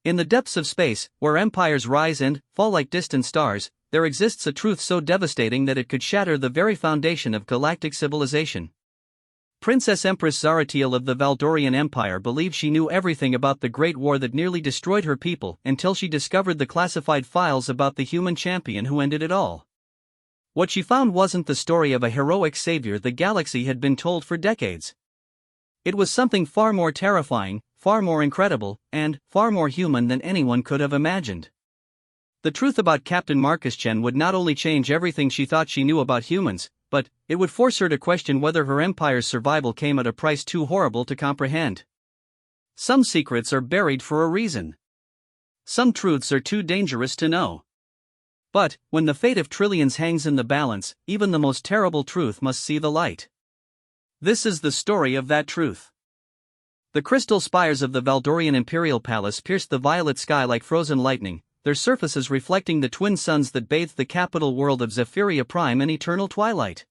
In the depths of space, where empires rise and fall like distant stars, there exists a truth so devastating that it could shatter the very foundation of galactic civilization. Princess Empress Zaratiel of the Valdorian Empire believed she knew everything about the Great War that nearly destroyed her people until she discovered the classified files about the human champion who ended it all. What she found wasn't the story of a heroic savior the galaxy had been told for decades. It was something far more terrifying, far more incredible, and far more human than anyone could have imagined. The truth about Captain Marcus Chen would not only change everything she thought she knew about humans, but it would force her to question whether her empire's survival came at a price too horrible to comprehend. Some secrets are buried for a reason. Some truths are too dangerous to know. But, when the fate of trillions hangs in the balance, even the most terrible truth must see the light. This is the story of that truth. The crystal spires of the Valdorian Imperial Palace pierced the violet sky like frozen lightning, their surfaces reflecting the twin suns that bathed the capital world of HFY Prime in eternal twilight.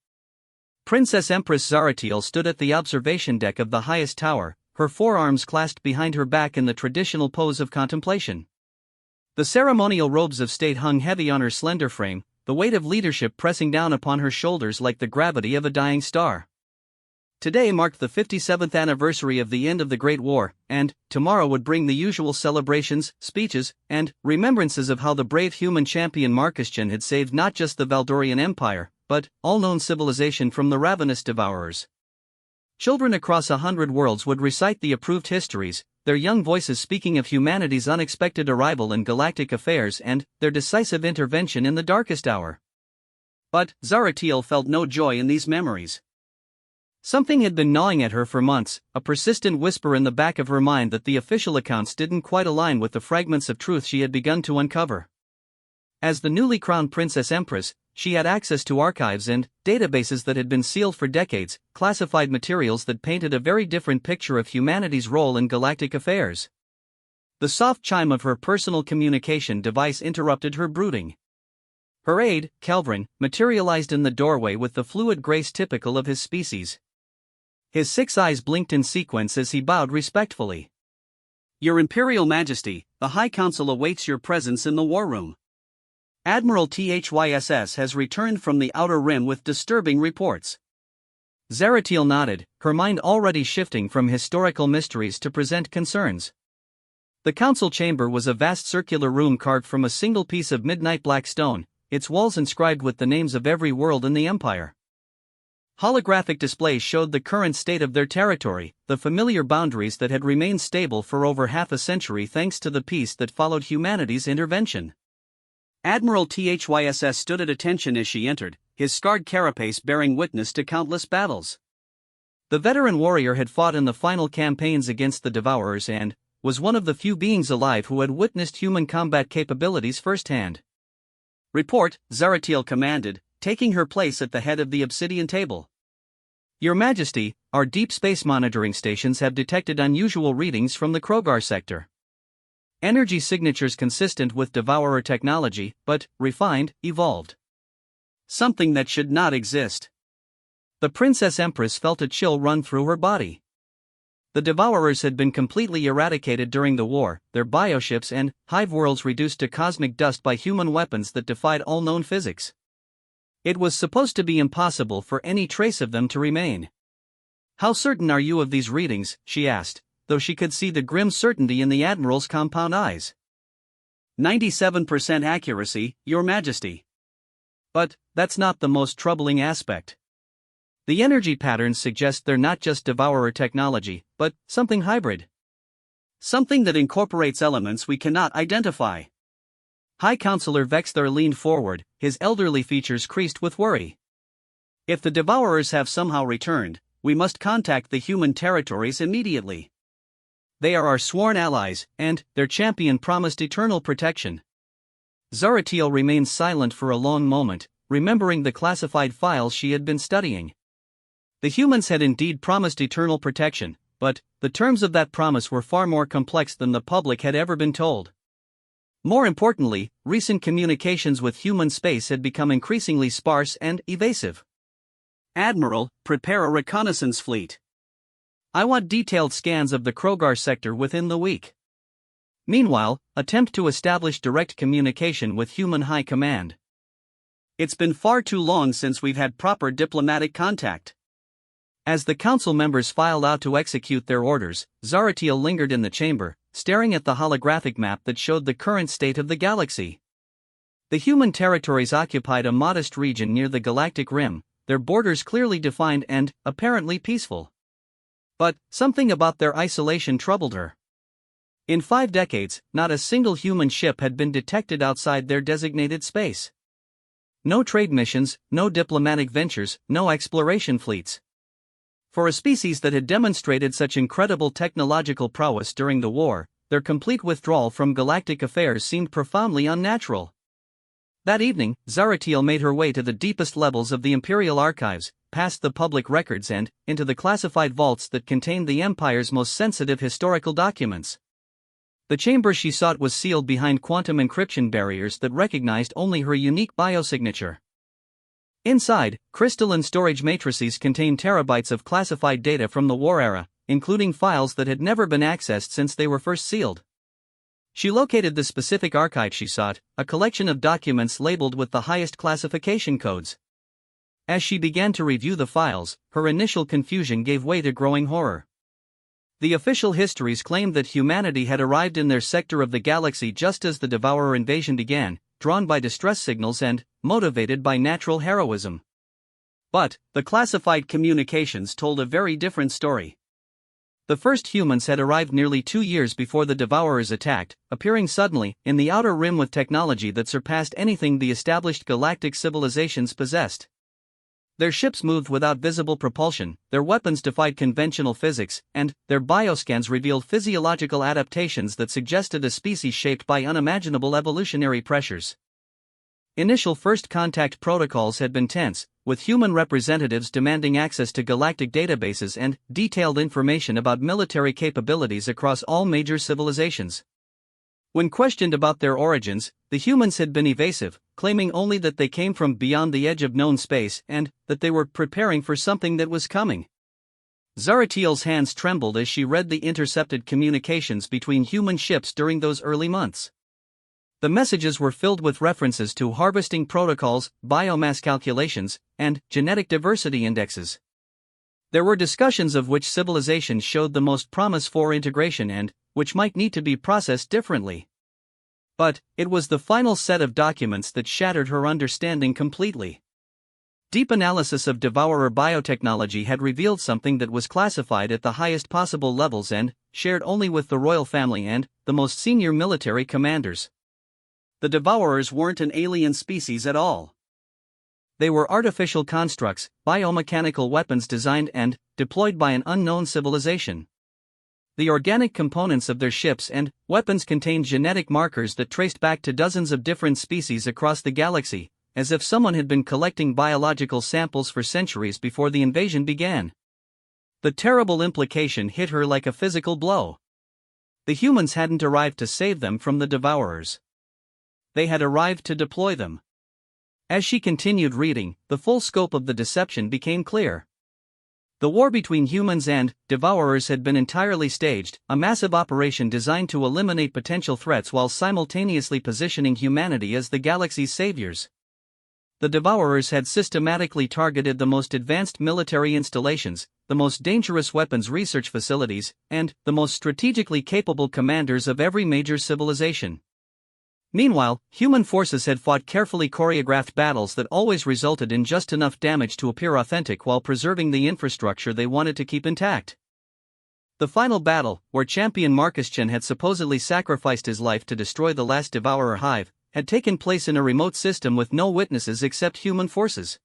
Princess Empress Zaratiel stood at the observation deck of the highest tower, her forearms clasped behind her back in the traditional pose of contemplation. The ceremonial robes of state hung heavy on her slender frame, the weight of leadership pressing down upon her shoulders like the gravity of a dying star. Today marked the 57th anniversary of the end of the Great War, and tomorrow would bring the usual celebrations, speeches, and remembrances of how the brave human champion Marcus Chen had saved not just the Valdorian Empire, but all known civilization from the ravenous devourers. Children across 100 worlds would recite the approved histories, their young voices speaking of humanity's unexpected arrival in galactic affairs and their decisive intervention in the darkest hour. But Zaratiel felt no joy in these memories. Something had been gnawing at her for months, a persistent whisper in the back of her mind that the official accounts didn't quite align with the fragments of truth she had begun to uncover. As the newly crowned Princess Empress, she had access to archives and databases that had been sealed for decades, classified materials that painted a very different picture of humanity's role in galactic affairs. The soft chime of her personal communication device interrupted her brooding. Her aide, Kelvin, materialized in the doorway with the fluid grace typical of his species. His 6 eyes blinked in sequence as he bowed respectfully. "Your Imperial Majesty, the High Council awaits your presence in the war room. Admiral THYSS has returned from the Outer Rim with disturbing reports." Zaratiel nodded, her mind already shifting from historical mysteries to present concerns. The council chamber was a vast circular room carved from a single piece of midnight black stone, its walls inscribed with the names of every world in the Empire. Holographic displays showed the current state of their territory, the familiar boundaries that had remained stable for over half a century thanks to the peace that followed humanity's intervention. Admiral THYSS stood at attention as she entered, his scarred carapace bearing witness to countless battles. The veteran warrior had fought in the final campaigns against the Devourers and was one of the few beings alive who had witnessed human combat capabilities firsthand. "Report," Zaratiel commanded, taking her place at the head of the obsidian table. "Your Majesty, our deep space monitoring stations have detected unusual readings from the Krogar sector. Energy signatures consistent with Devourer technology, but refined, evolved. Something that should not exist." The Princess Empress felt a chill run through her body. The Devourers had been completely eradicated during the war, their bioships and hive worlds reduced to cosmic dust by human weapons that defied all known physics. It was supposed to be impossible for any trace of them to remain. "How certain are you of these readings?" she asked, though she could see the grim certainty in the Admiral's compound eyes. 97% accuracy, Your Majesty." But that's not the most troubling aspect. The energy patterns suggest they're not just Devourer technology, but something hybrid. Something that incorporates elements we cannot identify. High Counselor Vexthar leaned forward, his elderly features creased with worry. "If the Devourers have somehow returned, we must contact the human territories immediately. They are our sworn allies, and their champion promised eternal protection." Zaratiel remained silent for a long moment, remembering the classified files she had been studying. The humans had indeed promised eternal protection, but the terms of that promise were far more complex than the public had ever been told. More importantly, recent communications with human space had become increasingly sparse and evasive. "Admiral, prepare a reconnaissance fleet. I want detailed scans of the Krogar sector within the week." Meanwhile, attempt to establish direct communication with human high command. It's been far too long since we've had proper diplomatic contact. As the council members filed out to execute their orders, Zaratiel lingered in the chamber, staring at the holographic map that showed the current state of the galaxy. The human territories occupied a modest region near the galactic rim, their borders clearly defined and, apparently peaceful. But, something about their isolation troubled her. In 5 decades, not a single human ship had been detected outside their designated space. No trade missions, no diplomatic ventures, no exploration fleets. For a species that had demonstrated such incredible technological prowess during the war, their complete withdrawal from galactic affairs seemed profoundly unnatural. That evening, Zaratiel made her way to the deepest levels of the Imperial archives, past the public records and into the classified vaults that contained the Empire's most sensitive historical documents. The chamber she sought was sealed behind quantum encryption barriers that recognized only her unique biosignature. Inside, crystalline storage matrices contained terabytes of classified data from the war era, including files that had never been accessed since they were first sealed. She located the specific archive she sought, a collection of documents labeled with the highest classification codes. As she began to review the files, her initial confusion gave way to growing horror. The official histories claimed that humanity had arrived in their sector of the galaxy just as the Devourer invasion began, drawn by distress signals and motivated by natural heroism. But the classified communications told a very different story. The first humans had arrived nearly 2 years before the Devourers attacked, appearing suddenly in the outer rim with technology that surpassed anything the established galactic civilizations possessed. Their ships moved without visible propulsion, their weapons defied conventional physics, and their bioscans revealed physiological adaptations that suggested a species shaped by unimaginable evolutionary pressures. Initial first contact protocols had been tense, with human representatives demanding access to galactic databases and detailed information about military capabilities across all major civilizations. When questioned about their origins, the humans had been evasive, claiming only that they came from beyond the edge of known space and that they were preparing for something that was coming. Zaratiel's hands trembled as she read the intercepted communications between human ships during those early months. The messages were filled with references to harvesting protocols, biomass calculations, and genetic diversity indexes. There were discussions of which civilizations showed the most promise for integration and which might need to be processed differently. But it was the final set of documents that shattered her understanding completely. Deep analysis of Devourer biotechnology had revealed something that was classified at the highest possible levels and shared only with the royal family and the most senior military commanders. The Devourers weren't an alien species at all. They were artificial constructs, biomechanical weapons designed and deployed by an unknown civilization. The organic components of their ships and weapons contained genetic markers that traced back to dozens of different species across the galaxy, as if someone had been collecting biological samples for centuries before the invasion began. The terrible implication hit her like a physical blow. The humans hadn't arrived to save them from the Devourers. They had arrived to deploy them. As she continued reading, the full scope of the deception became clear. The war between humans and Devourers had been entirely staged, a massive operation designed to eliminate potential threats while simultaneously positioning humanity as the galaxy's saviors. The Devourers had systematically targeted the most advanced military installations, the most dangerous weapons research facilities, and the most strategically capable commanders of every major civilization. Meanwhile, human forces had fought carefully choreographed battles that always resulted in just enough damage to appear authentic while preserving the infrastructure they wanted to keep intact. The final battle, where champion Marcus Chen had supposedly sacrificed his life to destroy the last Devourer hive, had taken place in a remote system with no witnesses except human forces.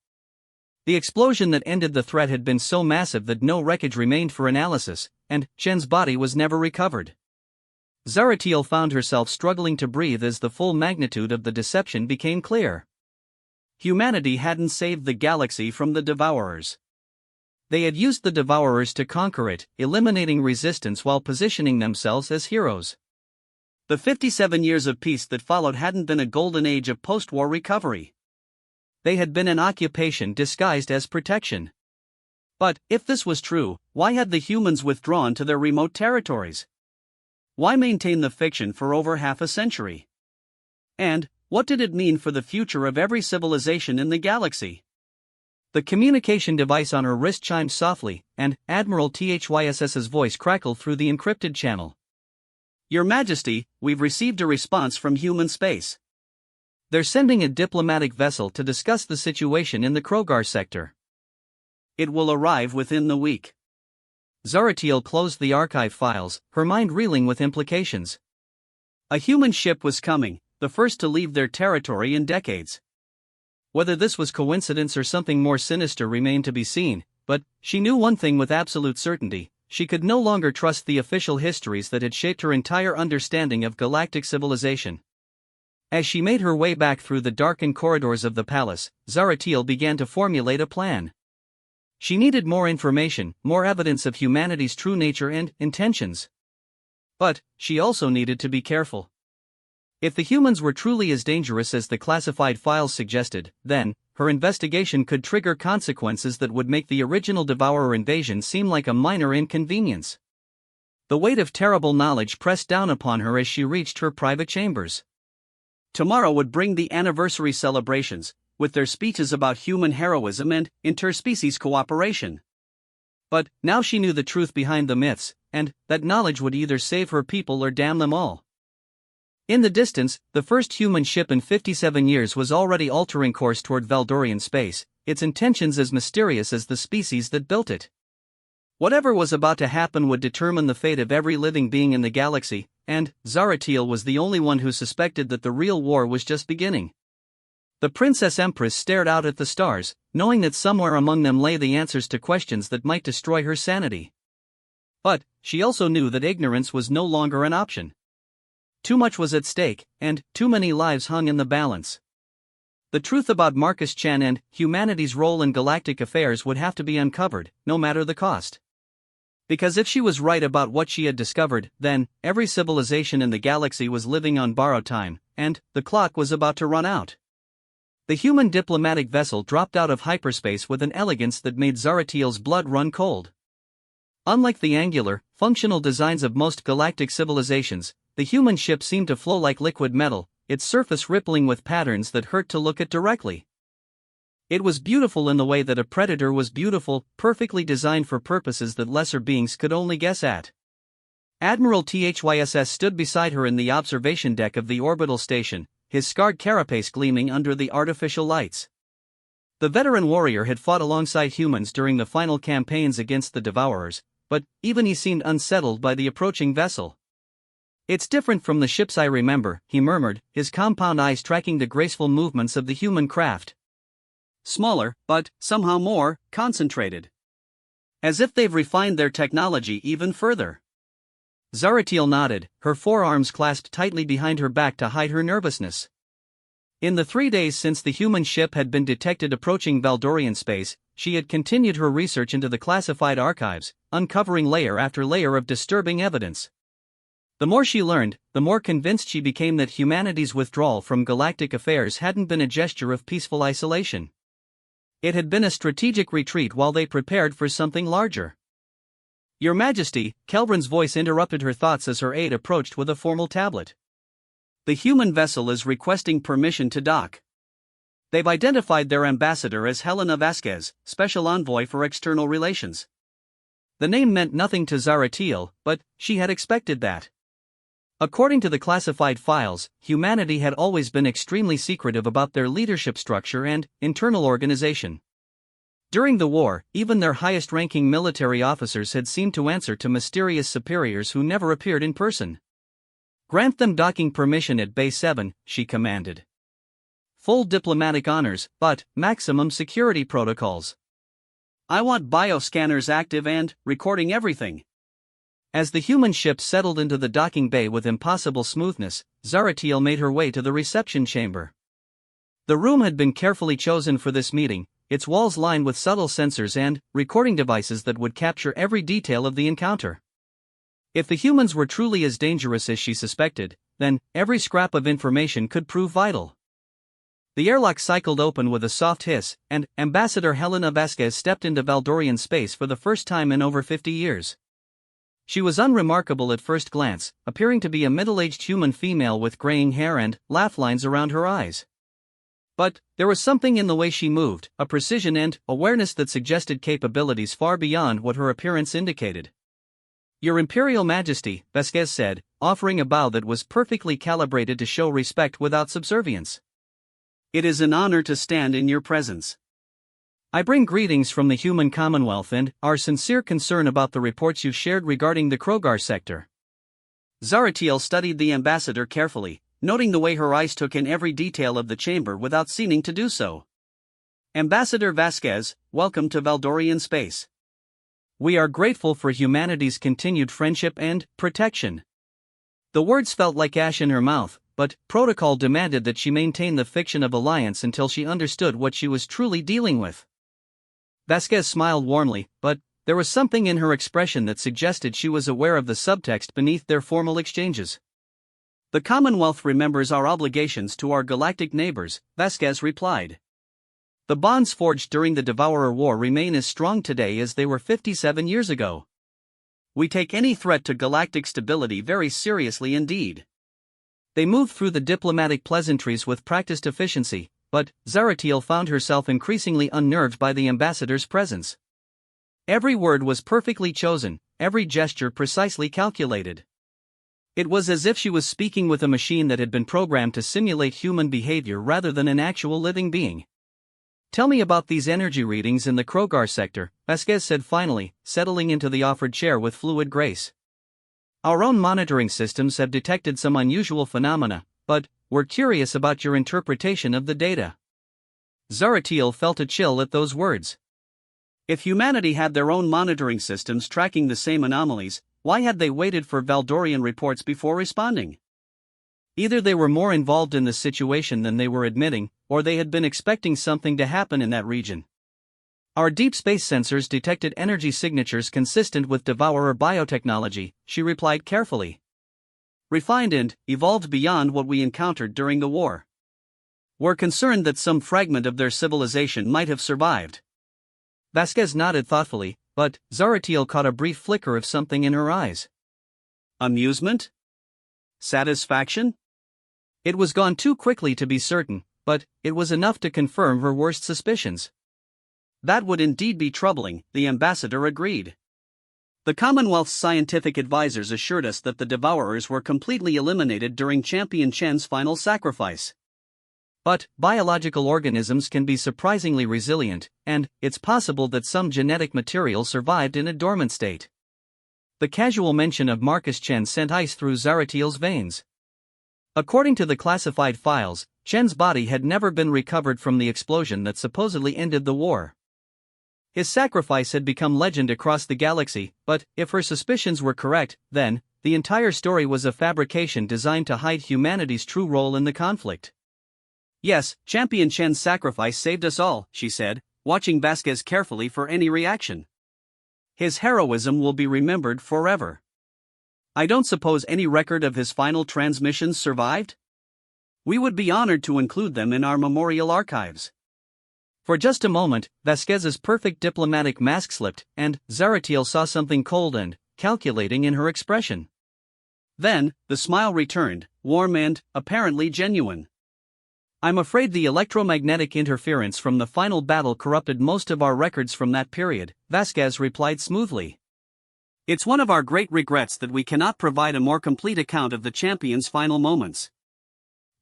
The explosion that ended the threat had been so massive that no wreckage remained for analysis, and Chen's body was never recovered. Zaratiel found herself struggling to breathe as the full magnitude of the deception became clear. Humanity hadn't saved the galaxy from the Devourers. They had used the Devourers to conquer it, eliminating resistance while positioning themselves as heroes. The 57 years of peace that followed hadn't been a golden age of post-war recovery. They had been an occupation disguised as protection. But, if this was true, why had the humans withdrawn to their remote territories? why maintain the fiction for over half a century? And, what did it mean for the future of every civilization in the galaxy? The communication device on her wrist chimed softly, and Admiral THYSS's voice crackled through the encrypted channel. Your Majesty, we've received a response from human space. They're sending a diplomatic vessel to discuss the situation in the Krogar sector. It will arrive within the week. Zaratiel closed the archive files, her mind reeling with implications. A human ship was coming, the first to leave their territory in decades. Whether this was coincidence or something more sinister remained to be seen, but she knew one thing with absolute certainty: she could no longer trust the official histories that had shaped her entire understanding of galactic civilization. As she made her way back through the darkened corridors of the palace, Zaratiel began to formulate a plan. She needed more information, more evidence of humanity's true nature and intentions. But she also needed to be careful. If the humans were truly as dangerous as the classified files suggested, then her investigation could trigger consequences that would make the original Devourer invasion seem like a minor inconvenience. The weight of terrible knowledge pressed down upon her as she reached her private chambers. Tomorrow would bring the anniversary celebrations, with their speeches about human heroism and interspecies cooperation. But now she knew the truth behind the myths, and that knowledge would either save her people or damn them all. In the distance, the first human ship in 57 years was already altering course toward Valdorian space, its intentions as mysterious as the species that built it. Whatever was about to happen would determine the fate of every living being in the galaxy, and Zaratiel was the only one who suspected that the real war was just beginning. The Princess Empress stared out at the stars, knowing that somewhere among them lay the answers to questions that might destroy her sanity. But she also knew that ignorance was no longer an option. Too much was at stake, and too many lives hung in the balance. The truth about Marcus Chen and humanity's role in galactic affairs would have to be uncovered, no matter the cost. Because if she was right about what she had discovered, then every civilization in the galaxy was living on borrowed time, and the clock was about to run out. The human diplomatic vessel dropped out of hyperspace with an elegance that made Zaratiel's blood run cold. Unlike the angular, functional designs of most galactic civilizations, the human ship seemed to flow like liquid metal, its surface rippling with patterns that hurt to look at directly. It was beautiful in the way that a predator was beautiful, perfectly designed for purposes that lesser beings could only guess at. Admiral THYSS stood beside her in the observation deck of the orbital station, his scarred carapace gleaming under the artificial lights. The veteran warrior had fought alongside humans during the final campaigns against the Devourers, but even he seemed unsettled by the approaching vessel. "It's different from the ships I remember," he murmured, his compound eyes tracking the graceful movements of the human craft. "Smaller, but somehow more concentrated. As if they've refined their technology even further." Zaratiel nodded, her forearms clasped tightly behind her back to hide her nervousness. In the 3 days since the human ship had been detected approaching Valdorian space, she had continued her research into the classified archives, uncovering layer after layer of disturbing evidence. The more she learned, the more convinced she became that humanity's withdrawal from galactic affairs hadn't been a gesture of peaceful isolation. It had been a strategic retreat while they prepared for something larger. "Your Majesty," Kelbrin's voice interrupted her thoughts as her aide approached with a formal tablet. "The human vessel is requesting permission to dock. They've identified their ambassador as Helena Vasquez, Special Envoy for External Relations." The name meant nothing to Zaratiel, but she had expected that. According to the classified files, humanity had always been extremely secretive about their leadership structure and internal organization. During the war, even their highest-ranking military officers had seemed to answer to mysterious superiors who never appeared in person. "Grant them docking permission at Bay 7, she commanded. "Full diplomatic honors, but maximum security protocols. I want bioscanners active and recording everything." As the human ship settled into the docking bay with impossible smoothness, Zaratiel made her way to the reception chamber. The room had been carefully chosen for this meeting, its walls lined with subtle sensors and recording devices that would capture every detail of the encounter. If the humans were truly as dangerous as she suspected, then every scrap of information could prove vital. The airlock cycled open with a soft hiss, and Ambassador Helena Vasquez stepped into Valdorian space for the first time in over 50 years. She was unremarkable at first glance, appearing to be a middle-aged human female with graying hair and laugh lines around her eyes. But there was something in the way she moved, a precision and awareness that suggested capabilities far beyond what her appearance indicated. "Your Imperial Majesty," Vasquez said, offering a bow that was perfectly calibrated to show respect without subservience. "It is an honor to stand in your presence. I bring greetings from the human Commonwealth and our sincere concern about the reports you've shared regarding the Krogar sector." Zaratiel studied the ambassador carefully, noting the way her eyes took in every detail of the chamber without seeming to do so. "Ambassador Vasquez, welcome to Valdorian space. We are grateful for humanity's continued friendship and protection." The words felt like ash in her mouth, but protocol demanded that she maintain the fiction of alliance until she understood what she was truly dealing with. Vasquez smiled warmly, but there was something in her expression that suggested she was aware of the subtext beneath their formal exchanges. "The Commonwealth remembers our obligations to our galactic neighbors," Vasquez replied. "The bonds forged during the Devourer War remain as strong today as they were 57 years ago. We take any threat to galactic stability very seriously indeed." They moved through the diplomatic pleasantries with practiced efficiency, but Zaratiel found herself increasingly unnerved by the ambassador's presence. Every word was perfectly chosen, every gesture precisely calculated. It was as if she was speaking with a machine that had been programmed to simulate human behavior rather than an actual living being. "Tell me about these energy readings in the Krogar sector," Vasquez said finally, settling into the offered chair with fluid grace. "Our own monitoring systems have detected some unusual phenomena, but we're curious about your interpretation of the data." Zaratiel felt a chill at those words. If humanity had their own monitoring systems tracking the same anomalies, why had they waited for Valdorian reports before responding? Either they were more involved in the situation than they were admitting, or they had been expecting something to happen in that region. "Our deep space sensors detected energy signatures consistent with Devourer biotechnology," she replied carefully. "Refined and evolved beyond what we encountered during the war. We're concerned that some fragment of their civilization might have survived." Vasquez nodded thoughtfully, but Zaratiel caught a brief flicker of something in her eyes. Amusement? Satisfaction? It was gone too quickly to be certain, but it was enough to confirm her worst suspicions. "That would indeed be troubling," the ambassador agreed. "The Commonwealth's scientific advisors assured us that the Devourers were completely eliminated during Champion Chen's final sacrifice. But biological organisms can be surprisingly resilient, and it's possible that some genetic material survived in a dormant state." The casual mention of Marcus Chen sent ice through Zaratiel's veins. According to the classified files, Chen's body had never been recovered from the explosion that supposedly ended the war. His sacrifice had become legend across the galaxy, but if her suspicions were correct, then the entire story was a fabrication designed to hide humanity's true role in the conflict. "Yes, Champion Chen's sacrifice saved us all," she said, watching Vasquez carefully for any reaction. "His heroism will be remembered forever. I don't suppose any record of his final transmissions survived? We would be honored to include them in our memorial archives." For just a moment, Vasquez's perfect diplomatic mask slipped, and Zaratiel saw something cold and calculating in her expression. Then, the smile returned, warm and apparently genuine. "I'm afraid the electromagnetic interference from the final battle corrupted most of our records from that period," Vasquez replied smoothly. "It's one of our great regrets that we cannot provide a more complete account of the champion's final moments."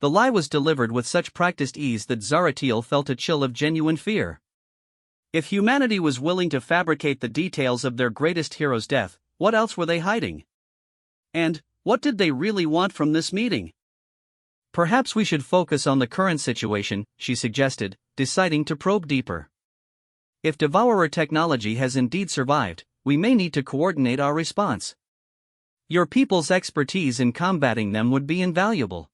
The lie was delivered with such practiced ease that Zaratiel felt a chill of genuine fear. If humanity was willing to fabricate the details of their greatest hero's death, what else were they hiding? And what did they really want from this meeting? "Perhaps we should focus on the current situation," she suggested, deciding to probe deeper. "If Devourer technology has indeed survived, we may need to coordinate our response. Your people's expertise in combating them would be invaluable."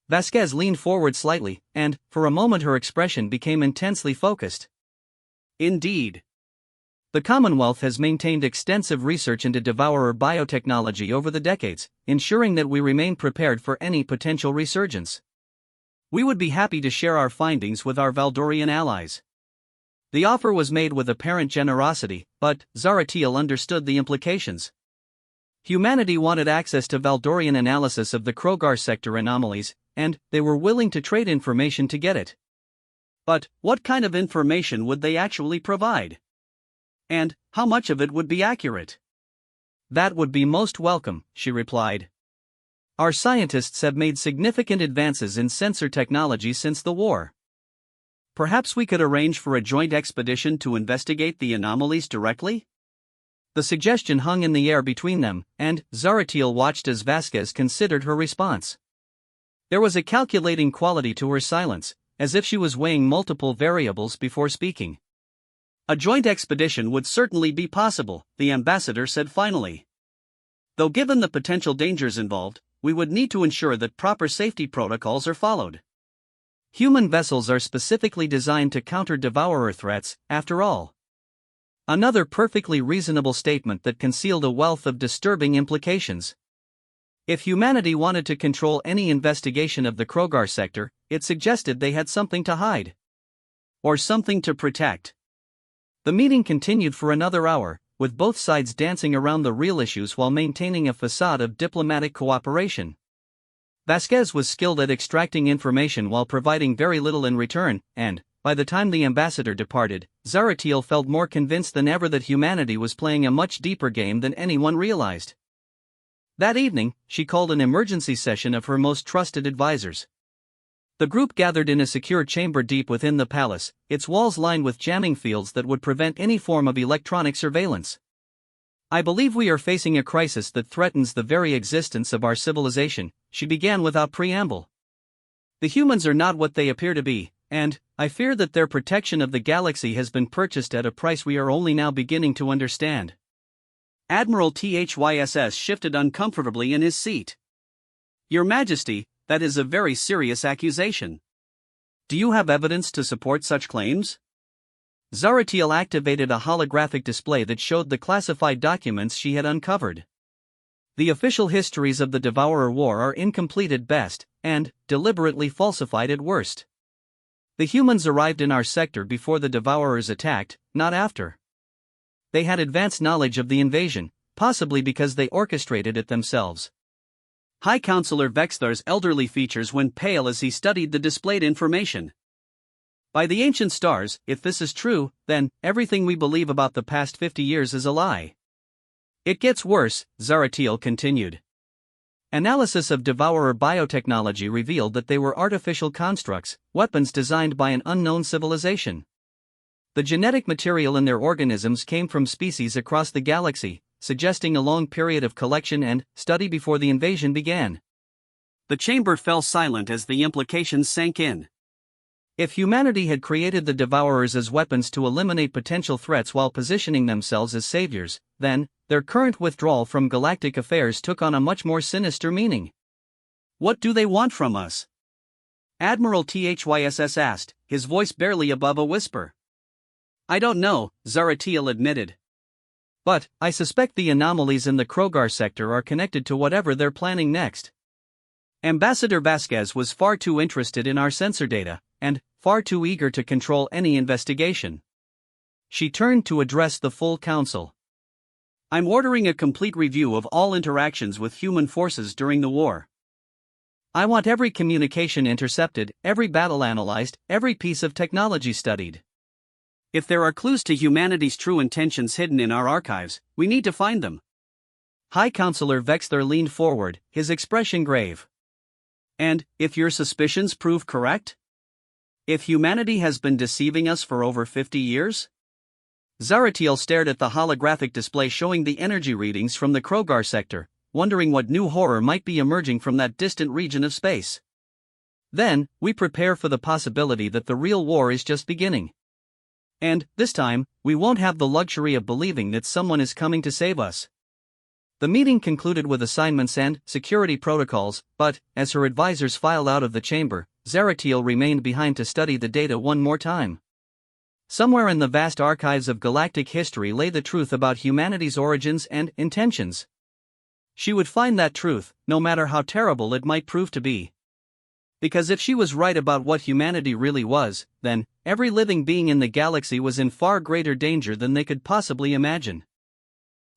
Vasquez leaned forward slightly, and, for a moment her expression became intensely focused. "Indeed. The Commonwealth has maintained extensive research into Devourer biotechnology over the decades, ensuring that we remain prepared for any potential resurgence. We would be happy to share our findings with our Valdorian allies." The offer was made with apparent generosity, but Zaratiel understood the implications. Humanity wanted access to Valdorian analysis of the Krogar sector anomalies, and they were willing to trade information to get it. But what kind of information would they actually provide? And how much of it would be accurate? That would be most welcome, she replied. Our scientists have made significant advances in sensor technology since the war. Perhaps we could arrange for a joint expedition to investigate the anomalies directly? The suggestion hung in the air between them, and Zaratiel watched as Vasquez considered her response. There was a calculating quality to her silence, as if she was weighing multiple variables before speaking. A joint expedition would certainly be possible, the ambassador said finally. Though given the potential dangers involved, we would need to ensure that proper safety protocols are followed. Human vessels are specifically designed to counter devourer threats, after all. Another perfectly reasonable statement that concealed a wealth of disturbing implications. If humanity wanted to control any investigation of the Krogar sector, it suggested they had something to hide. Or something to protect. The meeting continued for another hour, with both sides dancing around the real issues while maintaining a facade of diplomatic cooperation. Vasquez was skilled at extracting information while providing very little in return, and, by the time the ambassador departed, Zaratiel felt more convinced than ever that humanity was playing a much deeper game than anyone realized. That evening, she called an emergency session of her most trusted advisors. The group gathered in a secure chamber deep within the palace, its walls lined with jamming fields that would prevent any form of electronic surveillance. I believe we are facing a crisis that threatens the very existence of our civilization, she began without preamble. The humans are not what they appear to be, and I fear that their protection of the galaxy has been purchased at a price we are only now beginning to understand. Admiral THYSS shifted uncomfortably in his seat. Your Majesty, that is a very serious accusation. Do you have evidence to support such claims? Zaratiel activated a holographic display that showed the classified documents she had uncovered. The official histories of the Devourer War are incomplete at best, and deliberately falsified at worst. The humans arrived in our sector before the Devourers attacked, not after. They had advanced knowledge of the invasion, possibly because they orchestrated it themselves. High Counselor Vexthar's elderly features went pale as he studied the displayed information. By the ancient stars, if this is true, then everything we believe about the past 50 years is a lie. It gets worse, Zaratiel continued. Analysis of Devourer biotechnology revealed that they were artificial constructs, weapons designed by an unknown civilization. The genetic material in their organisms came from species across the galaxy, suggesting a long period of collection and study before the invasion began. The chamber fell silent as the implications sank in. If humanity had created the Devourers as weapons to eliminate potential threats while positioning themselves as saviors, then their current withdrawal from galactic affairs took on a much more sinister meaning. What do they want from us? Admiral THYSS asked, his voice barely above a whisper. I don't know, Zaratiel admitted. But I suspect the anomalies in the Krogar sector are connected to whatever they're planning next. Ambassador Vasquez was far too interested in our sensor data, and far too eager to control any investigation. She turned to address the full council. I'm ordering a complete review of all interactions with human forces during the war. I want every communication intercepted, every battle analyzed, every piece of technology studied. If there are clues to humanity's true intentions hidden in our archives, we need to find them. High Counselor Vexthar leaned forward, his expression grave. And if your suspicions prove correct? If humanity has been deceiving us for over 50 years? Zaratiel stared at the holographic display showing the energy readings from the Krogar sector, wondering what new horror might be emerging from that distant region of space. Then, we prepare for the possibility that the real war is just beginning. And, this time, we won't have the luxury of believing that someone is coming to save us. The meeting concluded with assignments and security protocols, but, as her advisors filed out of the chamber, Zaratiel remained behind to study the data one more time. Somewhere in the vast archives of galactic history lay the truth about humanity's origins and intentions. She would find that truth, no matter how terrible it might prove to be. Because if she was right about what humanity really was, then every living being in the galaxy was in far greater danger than they could possibly imagine.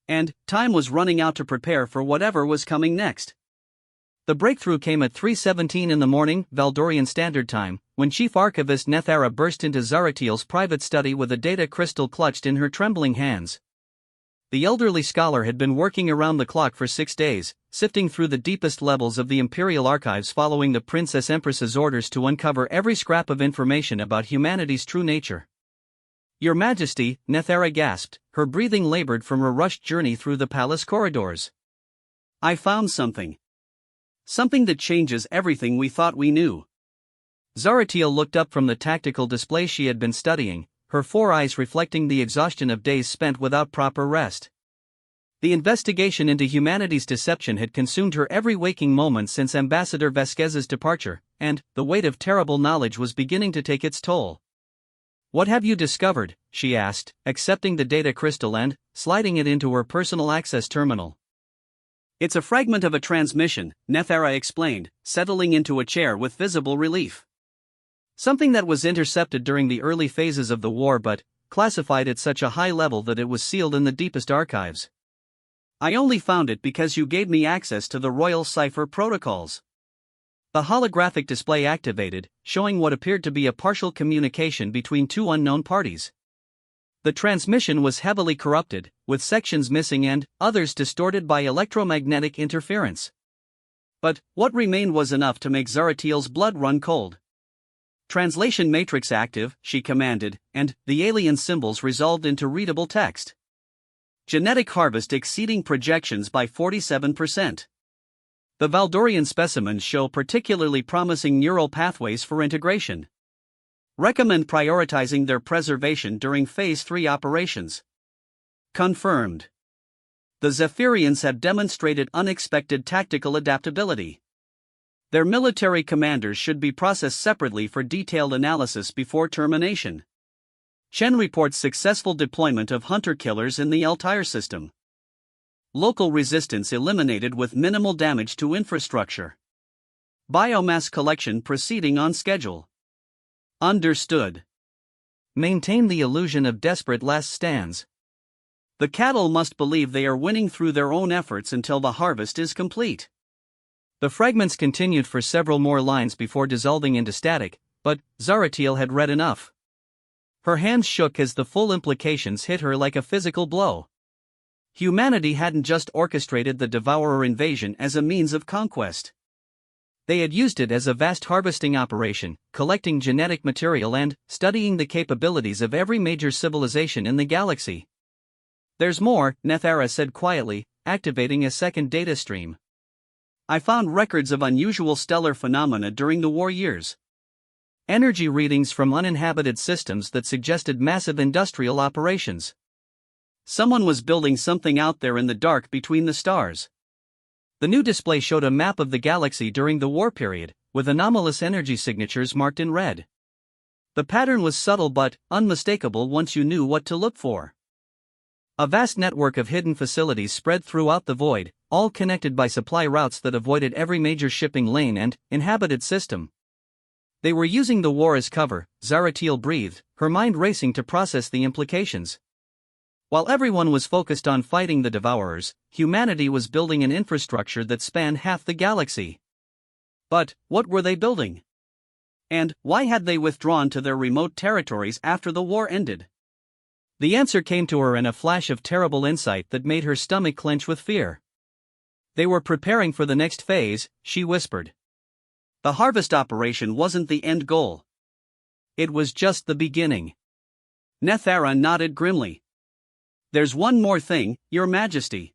And time was running out to prepare for whatever was coming next. The breakthrough came at 3:17 in the morning, Valdorian Standard Time, when Chief Archivist Nethara burst into Zaratiel's private study with a data crystal clutched in her trembling hands. The elderly scholar had been working around the clock for 6 days, sifting through the deepest levels of the Imperial Archives following the Princess Empress's orders to uncover every scrap of information about humanity's true nature. "Your Majesty," Nethara gasped, her breathing labored from a rushed journey through the palace corridors. "I found something. Something that changes everything we thought we knew." Zaratiel looked up from the tactical display she had been studying, her 4 eyes reflecting the exhaustion of days spent without proper rest. The investigation into humanity's deception had consumed her every waking moment since Ambassador Vasquez's departure, and the weight of terrible knowledge was beginning to take its toll. "What have you discovered?" she asked, accepting the data crystal and sliding it into her personal access terminal. "It's a fragment of a transmission," Nethara explained, settling into a chair with visible relief. "Something that was intercepted during the early phases of the war but classified at such a high level that it was sealed in the deepest archives. I only found it because you gave me access to the royal cipher protocols." The holographic display activated, showing what appeared to be a partial communication between 2 unknown parties. The transmission was heavily corrupted, with sections missing and others distorted by electromagnetic interference. But what remained was enough to make Zaratiel's blood run cold. "Translation matrix active," she commanded, and the alien symbols resolved into readable text. "Genetic harvest exceeding projections by 47%. The Valdorian specimens show particularly promising neural pathways for integration. Recommend prioritizing their preservation during Phase 3 operations." Confirmed. The Zephyrians have demonstrated unexpected tactical adaptability. Their military commanders should be processed separately for detailed analysis before termination. Chen reports successful deployment of hunter-killers in the Altair system. Local resistance eliminated with minimal damage to infrastructure. Biomass collection proceeding on schedule. Understood. Maintain the illusion of desperate last stands. The cattle must believe they are winning through their own efforts until the harvest is complete. The fragments continued for several more lines before dissolving into static, but Zaratiel had read enough. Her hands shook as the full implications hit her like a physical blow. Humanity hadn't just orchestrated the Devourer invasion as a means of conquest. They had used it as a vast harvesting operation, collecting genetic material and studying the capabilities of every major civilization in the galaxy. "There's more," Nethara said quietly, activating a second data stream. "I found records of unusual stellar phenomena during the war years. Energy readings from uninhabited systems that suggested massive industrial operations. Someone was building something out there in the dark between the stars." The new display showed a map of the galaxy during the war period, with anomalous energy signatures marked in red. The pattern was subtle but unmistakable once you knew what to look for. A vast network of hidden facilities spread throughout the void, all connected by supply routes that avoided every major shipping lane and inhabited system. They were using the war as cover, Zaratiel breathed, her mind racing to process the implications. While everyone was focused on fighting the Devourers, humanity was building an infrastructure that spanned half the galaxy. But what were they building? And why had they withdrawn to their remote territories after the war ended? The answer came to her in a flash of terrible insight that made her stomach clench with fear. "They were preparing for the next phase," she whispered. "The harvest operation wasn't the end goal. It was just the beginning." Nethara nodded grimly. "There's one more thing, Your Majesty."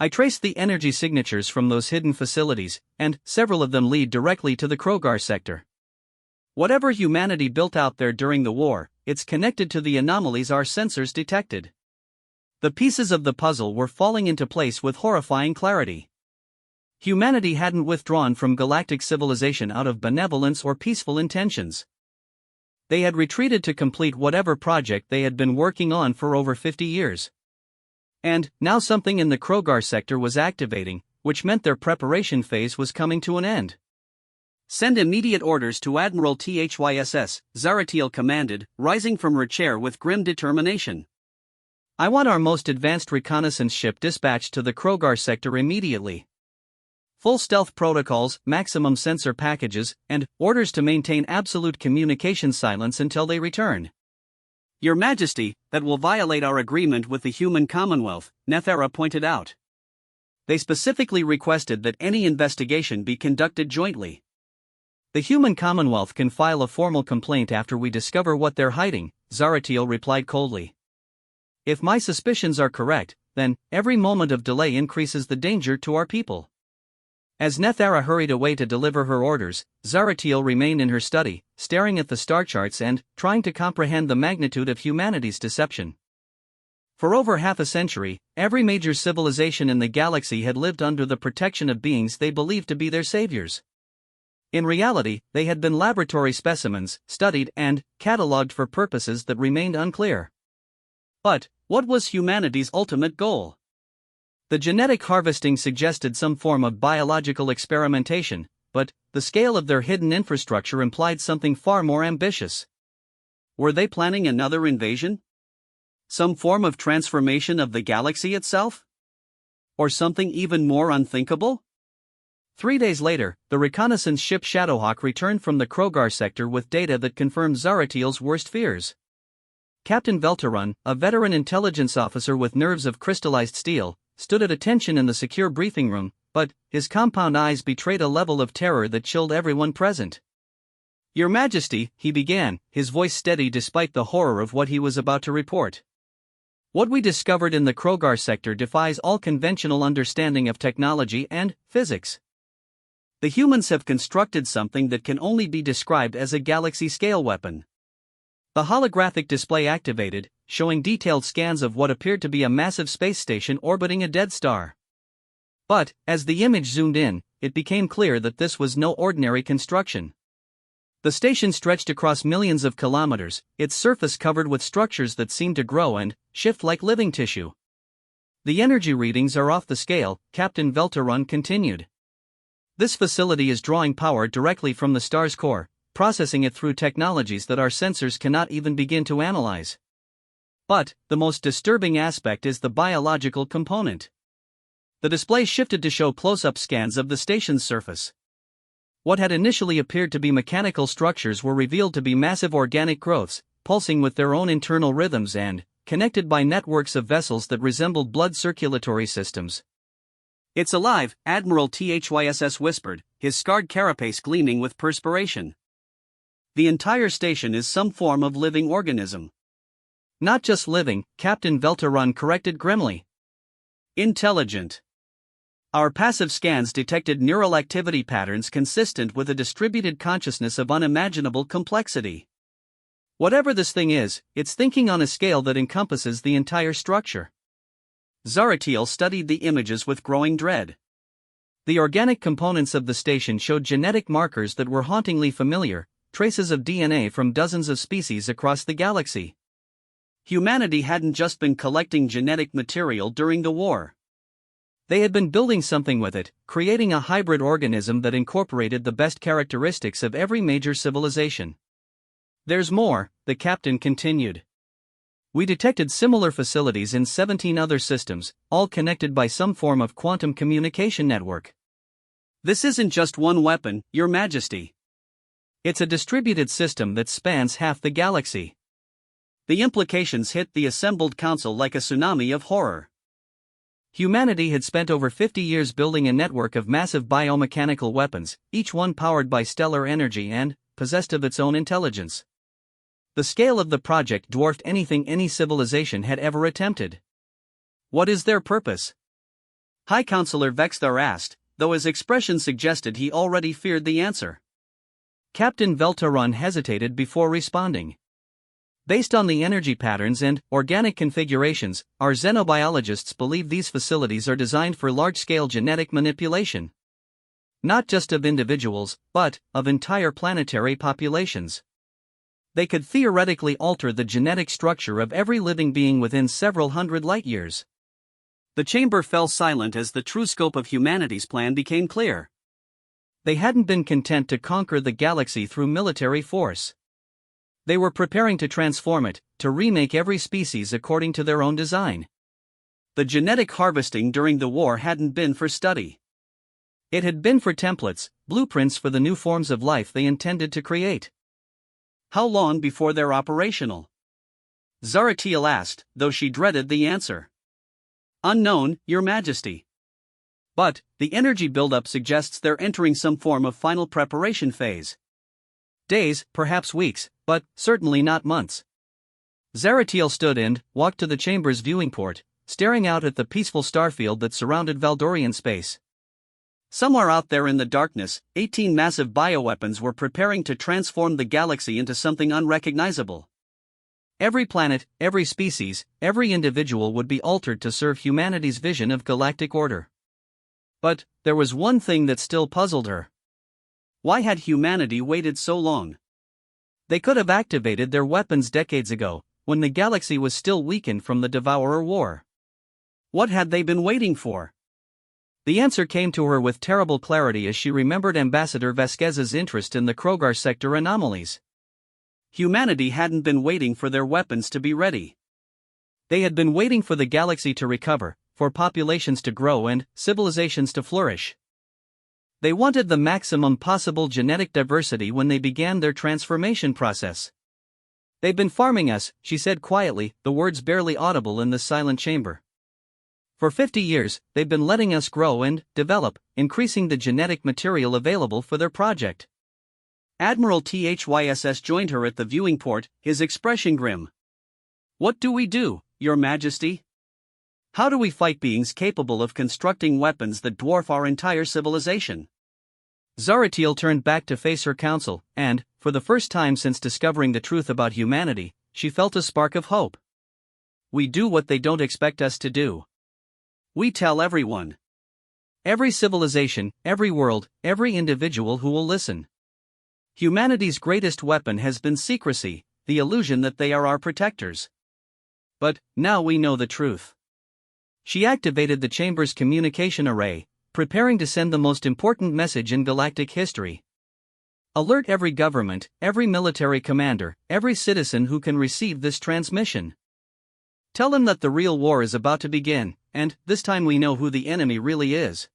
"I traced the energy signatures from those hidden facilities, and several of them lead directly to the Krogar sector. Whatever humanity built out there during the war, it's connected to the anomalies our sensors detected." The pieces of the puzzle were falling into place with horrifying clarity. Humanity hadn't withdrawn from galactic civilization out of benevolence or peaceful intentions. They had retreated to complete whatever project they had been working on for over 50 years. And now something in the Krogar sector was activating, which meant their preparation phase was coming to an end. "Send immediate orders to Admiral THYSS, Zaratiel commanded, rising from her chair with grim determination. I want our most advanced reconnaissance ship dispatched to the Krogar sector immediately. Full stealth protocols, maximum sensor packages, and orders to maintain absolute communication silence until they return. Your Majesty, that will violate our agreement with the human Commonwealth, Nethera pointed out. They specifically requested that any investigation be conducted jointly. The human Commonwealth can file a formal complaint after we discover what they're hiding, Zaratiel replied coldly. If my suspicions are correct, then every moment of delay increases the danger to our people. As Nethera hurried away to deliver her orders, Zaratiel remained in her study, staring at the star charts and trying to comprehend the magnitude of humanity's deception. For over half a century, every major civilization in the galaxy had lived under the protection of beings they believed to be their saviors. In reality, they had been laboratory specimens, studied and catalogued for purposes that remained unclear. But what was humanity's ultimate goal? The genetic harvesting suggested some form of biological experimentation, but the scale of their hidden infrastructure implied something far more ambitious. Were they planning another invasion? Some form of transformation of the galaxy itself? Or something even more unthinkable? 3 days later, the reconnaissance ship Shadowhawk returned from the Krogar sector with data that confirmed Zaratiel's worst fears. Captain Velterun, a veteran intelligence officer with nerves of crystallized steel, stood at attention in the secure briefing room, but his compound eyes betrayed a level of terror that chilled everyone present. Your Majesty, he began, his voice steady despite the horror of what he was about to report. What we discovered in the Krogar sector defies all conventional understanding of technology and physics. The humans have constructed something that can only be described as a galaxy-scale weapon. The holographic display activated, showing detailed scans of what appeared to be a massive space station orbiting a dead star. But, as the image zoomed in, it became clear that this was no ordinary construction. The station stretched across millions of kilometers, its surface covered with structures that seemed to grow and shift like living tissue. The energy readings are off the scale, Captain Velterun continued. This facility is drawing power directly from the star's core, processing it through technologies that our sensors cannot even begin to analyze. But the most disturbing aspect is the biological component. The display shifted to show close-up scans of the station's surface. What had initially appeared to be mechanical structures were revealed to be massive organic growths, pulsing with their own internal rhythms and connected by networks of vessels that resembled blood circulatory systems. It's alive, Admiral Thyss whispered, his scarred carapace gleaming with perspiration. The entire station is some form of living organism. Not just living, Captain Velterun corrected grimly. Intelligent. Our passive scans detected neural activity patterns consistent with a distributed consciousness of unimaginable complexity. Whatever this thing is, it's thinking on a scale that encompasses the entire structure. Zaratiel studied the images with growing dread. The organic components of the station showed genetic markers that were hauntingly familiar, traces of DNA from dozens of species across the galaxy. Humanity hadn't just been collecting genetic material during the war. They had been building something with it, creating a hybrid organism that incorporated the best characteristics of every major civilization. There's more, the captain continued. We detected similar facilities in 17 other systems, all connected by some form of quantum communication network. This isn't just one weapon, Your Majesty. It's a distributed system that spans half the galaxy. The implications hit the assembled council like a tsunami of horror. Humanity had spent over 50 years building a network of massive biomechanical weapons, each one powered by stellar energy and possessed of its own intelligence. The scale of the project dwarfed anything any civilization had ever attempted. What is their purpose? High Counselor Vexthar asked, though his expression suggested he already feared the answer. Captain Velterun hesitated before responding. Based on the energy patterns and organic configurations, our xenobiologists believe these facilities are designed for large-scale genetic manipulation. Not just of individuals, but of entire planetary populations. They could theoretically alter the genetic structure of every living being within several hundred light-years. The chamber fell silent as the true scope of humanity's plan became clear. They hadn't been content to conquer the galaxy through military force. They were preparing to transform it, to remake every species according to their own design. The genetic harvesting during the war hadn't been for study. It had been for templates, blueprints for the new forms of life they intended to create. How long before they're operational? Zaratiel asked, though she dreaded the answer. Unknown, Your Majesty. But, the energy buildup suggests they're entering some form of final preparation phase. Days, perhaps weeks, but certainly not months. Zaratiel stood and walked to the chamber's viewing port, staring out at the peaceful starfield that surrounded Valdorian space. Somewhere out there in the darkness, 18 massive bioweapons were preparing to transform the galaxy into something unrecognizable. Every planet, every species, every individual would be altered to serve humanity's vision of galactic order. But, there was one thing that still puzzled her. Why had humanity waited so long? They could have activated their weapons decades ago, when the galaxy was still weakened from the Devourer War. What had they been waiting for? The answer came to her with terrible clarity as she remembered Ambassador Vasquez's interest in the Krogar sector anomalies. Humanity hadn't been waiting for their weapons to be ready. They had been waiting for the galaxy to recover, for populations to grow and civilizations to flourish. They wanted the maximum possible genetic diversity when they began their transformation process. "They've been farming us," she said quietly, the words barely audible in the silent chamber. "For 50 years, they've been letting us grow and develop, increasing the genetic material available for their project." Admiral THYSS joined her at the viewing port, his expression grim. "What do we do, Your Majesty? How do we fight beings capable of constructing weapons that dwarf our entire civilization?" Zaratiel turned back to face her council, and, for the first time since discovering the truth about humanity, she felt a spark of hope. "We do what they don't expect us to do. We tell everyone. Every civilization, every world, every individual who will listen. Humanity's greatest weapon has been secrecy, the illusion that they are our protectors. But, now we know the truth." She activated the chamber's communication array, preparing to send the most important message in galactic history. "Alert every government, every military commander, every citizen who can receive this transmission. Tell them that the real war is about to begin, and, this time we know who the enemy really is."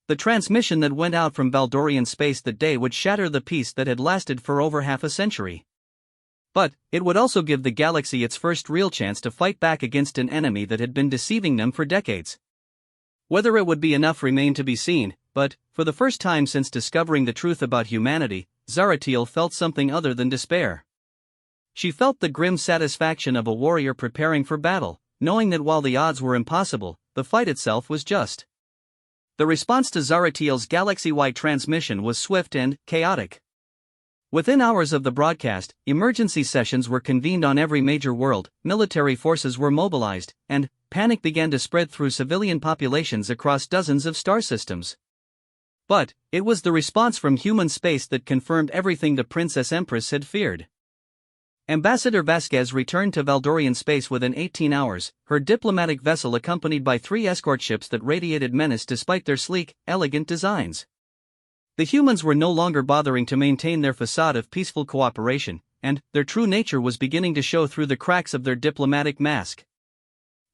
The transmission that went out from Valdorian space that day would shatter the peace that had lasted for over half a century. But, it would also give the galaxy its first real chance to fight back against an enemy that had been deceiving them for decades. Whether it would be enough remained to be seen, but, for the first time since discovering the truth about humanity, Zaratiel felt something other than despair. She felt the grim satisfaction of a warrior preparing for battle, knowing that while the odds were impossible, the fight itself was just. The response to Zaratiel's galaxy-wide transmission was swift and chaotic. Within hours of the broadcast, emergency sessions were convened on every major world, military forces were mobilized, and panic began to spread through civilian populations across dozens of star systems. But, it was the response from human space that confirmed everything the Princess Empress had feared. Ambassador Vasquez returned to Valdorian space within 18 hours, her diplomatic vessel accompanied by 3 escort ships that radiated menace despite their sleek, elegant designs. The humans were no longer bothering to maintain their facade of peaceful cooperation, and their true nature was beginning to show through the cracks of their diplomatic mask.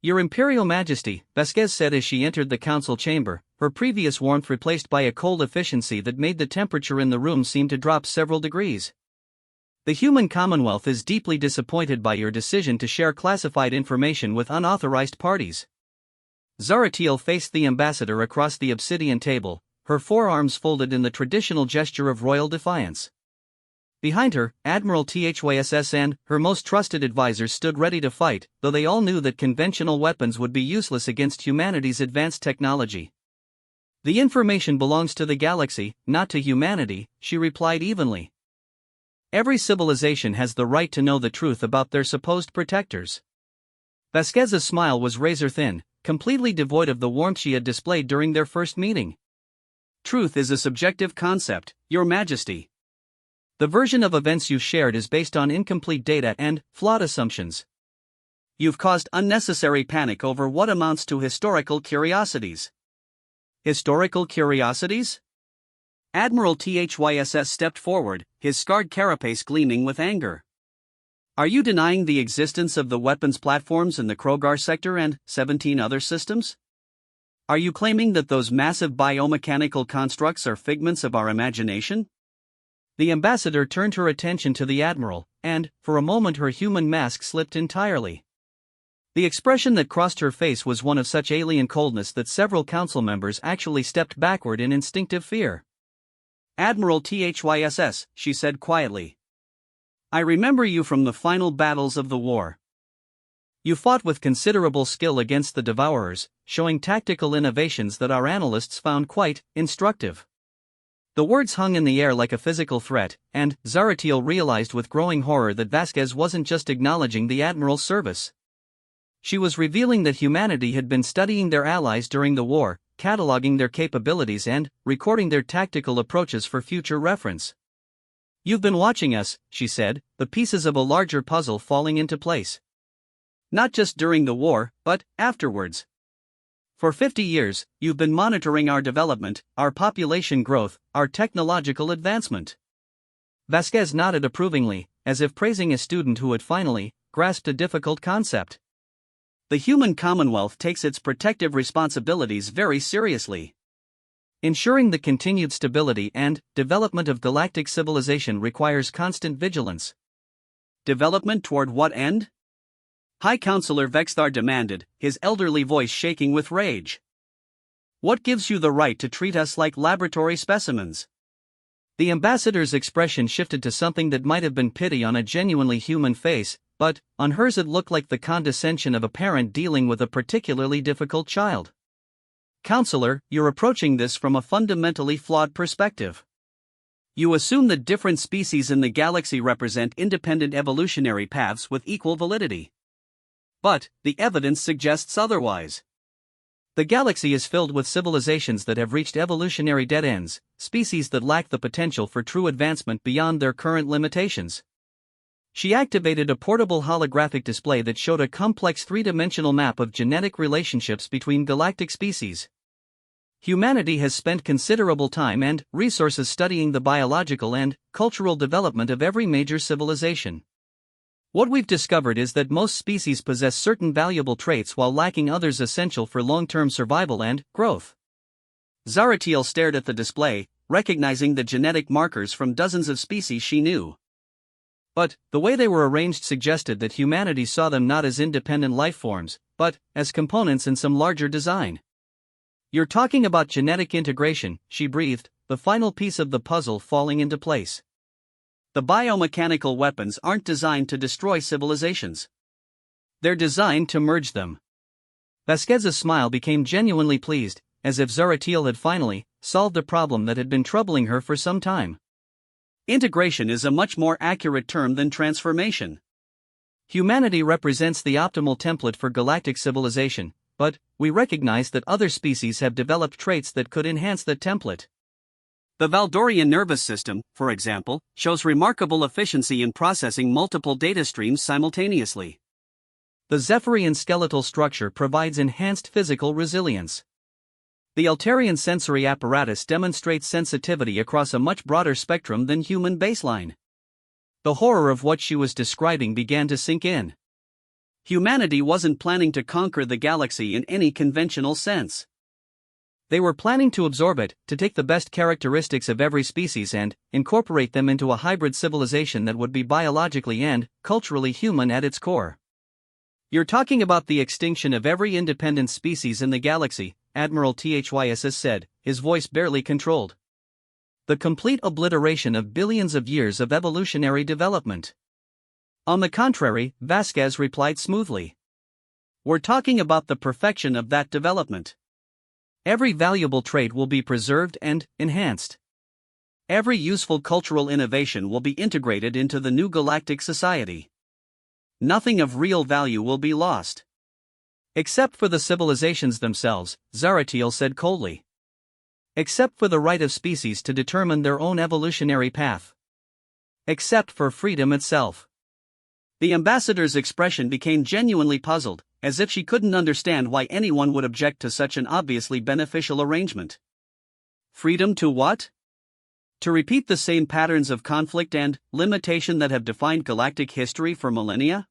"Your Imperial Majesty," Vasquez said as she entered the council chamber, her previous warmth replaced by a cold efficiency that made the temperature in the room seem to drop several degrees. "The human Commonwealth is deeply disappointed by your decision to share classified information with unauthorized parties." Zaratiel faced the ambassador across the obsidian table, her forearms folded in the traditional gesture of royal defiance. Behind her, Admiral THYSS and her most trusted advisors stood ready to fight, though they all knew that conventional weapons would be useless against humanity's advanced technology. "The information belongs to the galaxy, not to humanity," she replied evenly. "Every civilization has the right to know the truth about their supposed protectors." Vasquez's smile was razor-thin, completely devoid of the warmth she had displayed during their first meeting. "Truth is a subjective concept, Your Majesty. The version of events you shared is based on incomplete data and flawed assumptions. You've caused unnecessary panic over what amounts to historical curiosities." "Historical curiosities?" Admiral THYSS stepped forward, his scarred carapace gleaming with anger. Are you denying the existence of the weapons platforms in the Krogar sector and 17 other systems? Are you claiming that those massive biomechanical constructs are figments of our imagination? The ambassador turned her attention to the admiral, and, for a moment, her human mask slipped entirely. The expression that crossed her face was one of such alien coldness that several council members actually stepped backward in instinctive fear. Admiral THYSS, she said quietly. I remember you from the final battles of the war. You fought with considerable skill against the Devourers, showing tactical innovations that our analysts found quite instructive. The words hung in the air like a physical threat, and Zaratiel realized with growing horror that Vasquez wasn't just acknowledging the Admiral's service. She was revealing that humanity had been studying their allies during the war, cataloging their capabilities and recording their tactical approaches for future reference. You've been watching us, she said, the pieces of a larger puzzle falling into place. Not just during the war, but afterwards. For 50 years, you've been monitoring our development, our population growth, our technological advancement. Vasquez nodded approvingly, as if praising a student who had finally grasped a difficult concept. The human commonwealth takes its protective responsibilities very seriously. Ensuring the continued stability and development of galactic civilization requires constant vigilance. Development toward what end? High Counselor Vexthar demanded, his elderly voice shaking with rage. What gives you the right to treat us like laboratory specimens? The ambassador's expression shifted to something that might have been pity on a genuinely human face, but on hers it looked like the condescension of a parent dealing with a particularly difficult child. Counselor, you're approaching this from a fundamentally flawed perspective. You assume that different species in the galaxy represent independent evolutionary paths with equal validity. But the evidence suggests otherwise. The galaxy is filled with civilizations that have reached evolutionary dead ends, species that lack the potential for true advancement beyond their current limitations. She activated a portable holographic display that showed a complex three-dimensional map of genetic relationships between galactic species. Humanity has spent considerable time and resources studying the biological and cultural development of every major civilization. What we've discovered is that most species possess certain valuable traits while lacking others essential for long-term survival and growth. Zaratiel stared at the display, recognizing the genetic markers from dozens of species she knew. But the way they were arranged suggested that humanity saw them not as independent life forms, but as components in some larger design. You're talking about genetic integration, she breathed, the final piece of the puzzle falling into place. The biomechanical weapons aren't designed to destroy civilizations. They're designed to merge them. Vasquez's smile became genuinely pleased, as if Zaratiel had finally solved a problem that had been troubling her for some time. Integration is a much more accurate term than transformation. Humanity represents the optimal template for galactic civilization, but we recognize that other species have developed traits that could enhance that template. The Valdorian nervous system, for example, shows remarkable efficiency in processing multiple data streams simultaneously. The Zephyrian skeletal structure provides enhanced physical resilience. The Altarian sensory apparatus demonstrates sensitivity across a much broader spectrum than human baseline. The horror of what she was describing began to sink in. Humanity wasn't planning to conquer the galaxy in any conventional sense. They were planning to absorb it, to take the best characteristics of every species and incorporate them into a hybrid civilization that would be biologically and culturally human at its core. You're talking about the extinction of every independent species in the galaxy, Admiral THYSS said, his voice barely controlled. The complete obliteration of billions of years of evolutionary development. On the contrary, Vasquez replied smoothly. We're talking about the perfection of that development. Every valuable trait will be preserved and enhanced. Every useful cultural innovation will be integrated into the new galactic society. Nothing of real value will be lost. Except for the civilizations themselves, Zaratiel said coldly. Except for the right of species to determine their own evolutionary path. Except for freedom itself. The ambassador's expression became genuinely puzzled, as if she couldn't understand why anyone would object to such an obviously beneficial arrangement. Freedom to what? To repeat the same patterns of conflict and limitation that have defined galactic history for millennia?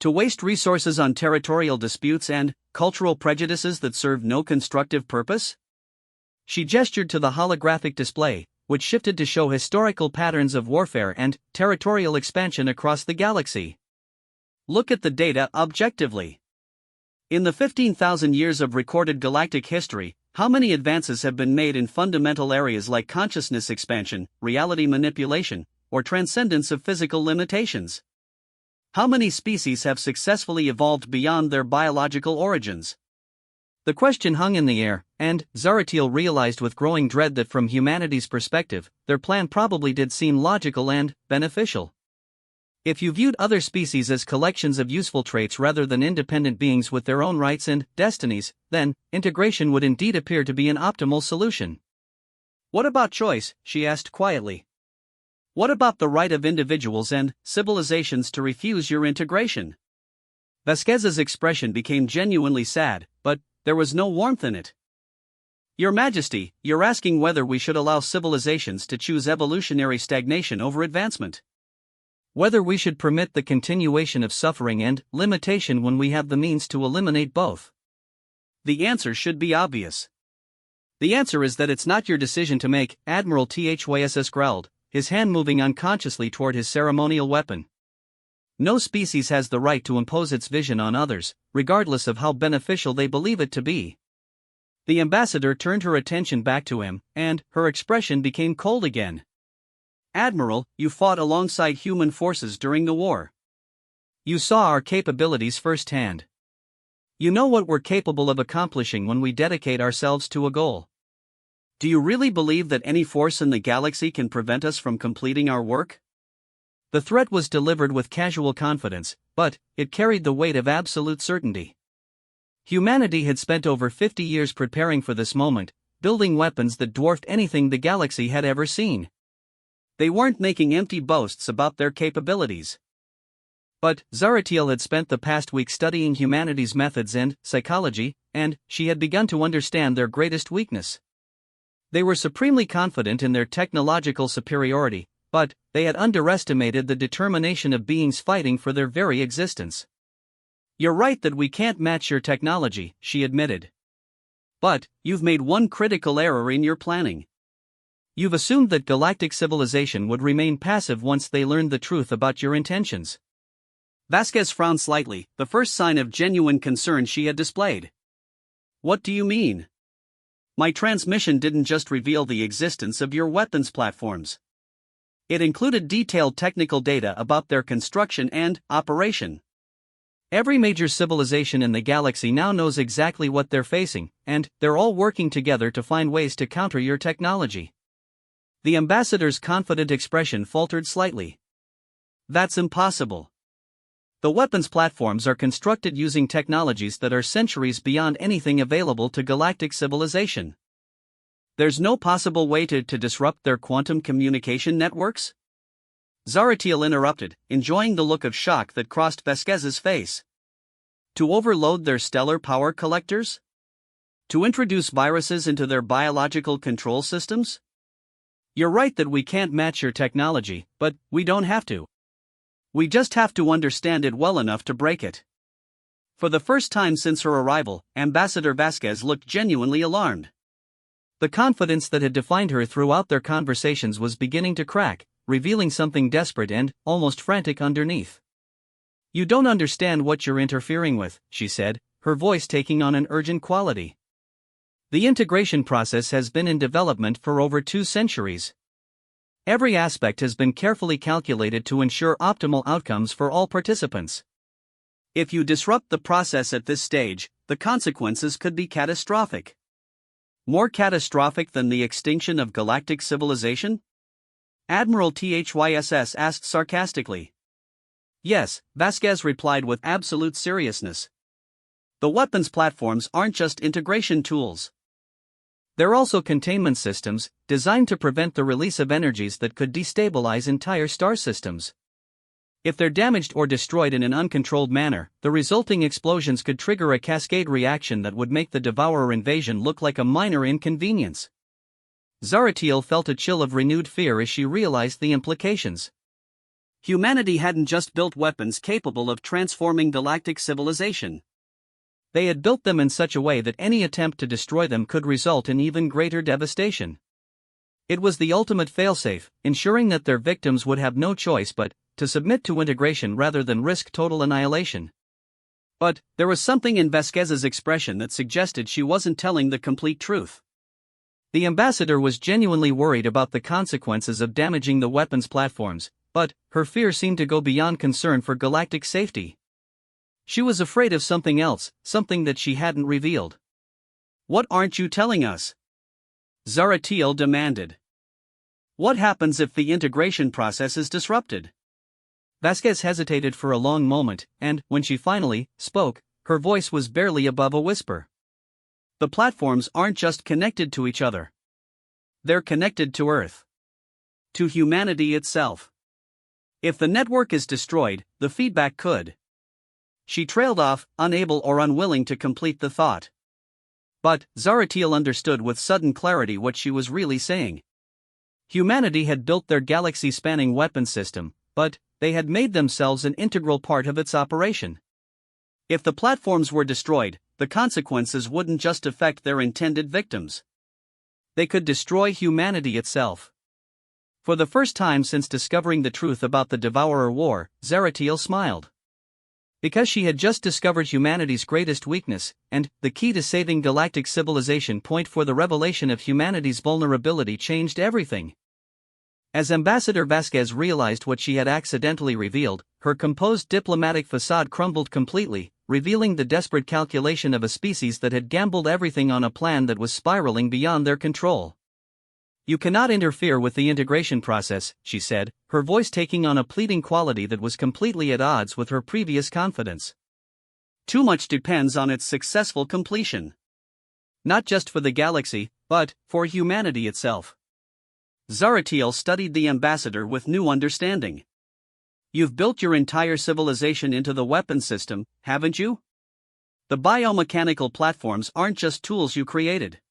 To waste resources on territorial disputes and cultural prejudices that serve no constructive purpose? She gestured to the holographic display, which shifted to show historical patterns of warfare and territorial expansion across the galaxy. Look at the data objectively. In the 15,000 years of recorded galactic history, how many advances have been made in fundamental areas like consciousness expansion, reality manipulation, or transcendence of physical limitations? How many species have successfully evolved beyond their biological origins? The question hung in the air, and Zaratiel realized with growing dread that from humanity's perspective, their plan probably did seem logical and beneficial. If you viewed other species as collections of useful traits rather than independent beings with their own rights and destinies, then integration would indeed appear to be an optimal solution. What about choice? She asked quietly. What about the right of individuals and civilizations to refuse your integration? Vasquez's expression became genuinely sad, but there was no warmth in it. Your Majesty, you're asking whether we should allow civilizations to choose evolutionary stagnation over advancement. Whether we should permit the continuation of suffering and limitation when we have the means to eliminate both. The answer should be obvious. The answer is that it's not your decision to make, Admiral Thys growled, his hand moving unconsciously toward his ceremonial weapon. No species has the right to impose its vision on others, regardless of how beneficial they believe it to be. The ambassador turned her attention back to him, and her expression became cold again. Admiral, you fought alongside human forces during the war. You saw our capabilities firsthand. You know what we're capable of accomplishing when we dedicate ourselves to a goal. Do you really believe that any force in the galaxy can prevent us from completing our work? The threat was delivered with casual confidence, but it carried the weight of absolute certainty. Humanity had spent over 50 years preparing for this moment, building weapons that dwarfed anything the galaxy had ever seen. They weren't making empty boasts about their capabilities. But Zaratiel had spent the past week studying humanity's methods and psychology, and she had begun to understand their greatest weakness. They were supremely confident in their technological superiority, but they had underestimated the determination of beings fighting for their very existence. You're right that we can't match your technology, she admitted. But you've made one critical error in your planning. You've assumed that galactic civilization would remain passive once they learned the truth about your intentions. Vasquez frowned slightly, the first sign of genuine concern she had displayed. What do you mean? My transmission didn't just reveal the existence of your weapons platforms. It included detailed technical data about their construction and operation. Every major civilization in the galaxy now knows exactly what they're facing, and they're all working together to find ways to counter your technology. The ambassador's confident expression faltered slightly. That's impossible. The weapons platforms are constructed using technologies that are centuries beyond anything available to galactic civilization. There's no possible way to disrupt their quantum communication networks? Zaratiel interrupted, enjoying the look of shock that crossed Vasquez's face. To overload their stellar power collectors? To introduce viruses into their biological control systems? You're right that we can't match your technology, but we don't have to. We just have to understand it well enough to break it. For the first time since her arrival, Ambassador Vasquez looked genuinely alarmed. The confidence that had defined her throughout their conversations was beginning to crack, revealing something desperate and almost frantic underneath. You don't understand what you're interfering with, she said, her voice taking on an urgent quality. The integration process has been in development for over 2 centuries. Every aspect has been carefully calculated to ensure optimal outcomes for all participants. If you disrupt the process at this stage, the consequences could be catastrophic. More catastrophic than the extinction of galactic civilization? Admiral Thys asked sarcastically. Yes, Vasquez replied with absolute seriousness. The weapons platforms aren't just integration tools. They're also containment systems, designed to prevent the release of energies that could destabilize entire star systems. If they're damaged or destroyed in an uncontrolled manner, the resulting explosions could trigger a cascade reaction that would make the Devourer invasion look like a minor inconvenience. Zaratiel felt a chill of renewed fear as she realized the implications. Humanity hadn't just built weapons capable of transforming galactic civilization. They had built them in such a way that any attempt to destroy them could result in even greater devastation. It was the ultimate failsafe, ensuring that their victims would have no choice but to submit to integration rather than risk total annihilation. But there was something in Vasquez's expression that suggested she wasn't telling the complete truth. The ambassador was genuinely worried about the consequences of damaging the weapons platforms, but her fear seemed to go beyond concern for galactic safety. She was afraid of something else, something that she hadn't revealed. "What aren't you telling us?" Zaratiel demanded. "What happens if the integration process is disrupted?" Vasquez hesitated for a long moment, and, when she finally spoke, her voice was barely above a whisper. "The platforms aren't just connected to each other. They're connected to Earth. To humanity itself. If the network is destroyed, the feedback could." She trailed off, unable or unwilling to complete the thought. But Zaratiel understood with sudden clarity what she was really saying. Humanity had built their galaxy-spanning weapon system, but they had made themselves an integral part of its operation. If the platforms were destroyed, the consequences wouldn't just affect their intended victims. They could destroy humanity itself. For the first time since discovering the truth about the Devourer War, Zaratiel smiled. Because she had just discovered humanity's greatest weakness, and the key to saving galactic civilization point for the revelation of humanity's vulnerability changed everything. As Ambassador Vasquez realized what she had accidentally revealed, her composed diplomatic facade crumbled completely, revealing the desperate calculation of a species that had gambled everything on a plan that was spiraling beyond their control. "You cannot interfere with the integration process," she said, her voice taking on a pleading quality that was completely at odds with her previous confidence. "Too much depends on its successful completion. Not just for the galaxy, but for humanity itself." Zaratiel studied the ambassador with new understanding. "You've built your entire civilization into the weapon system, haven't you? The biomechanical platforms aren't just tools you created.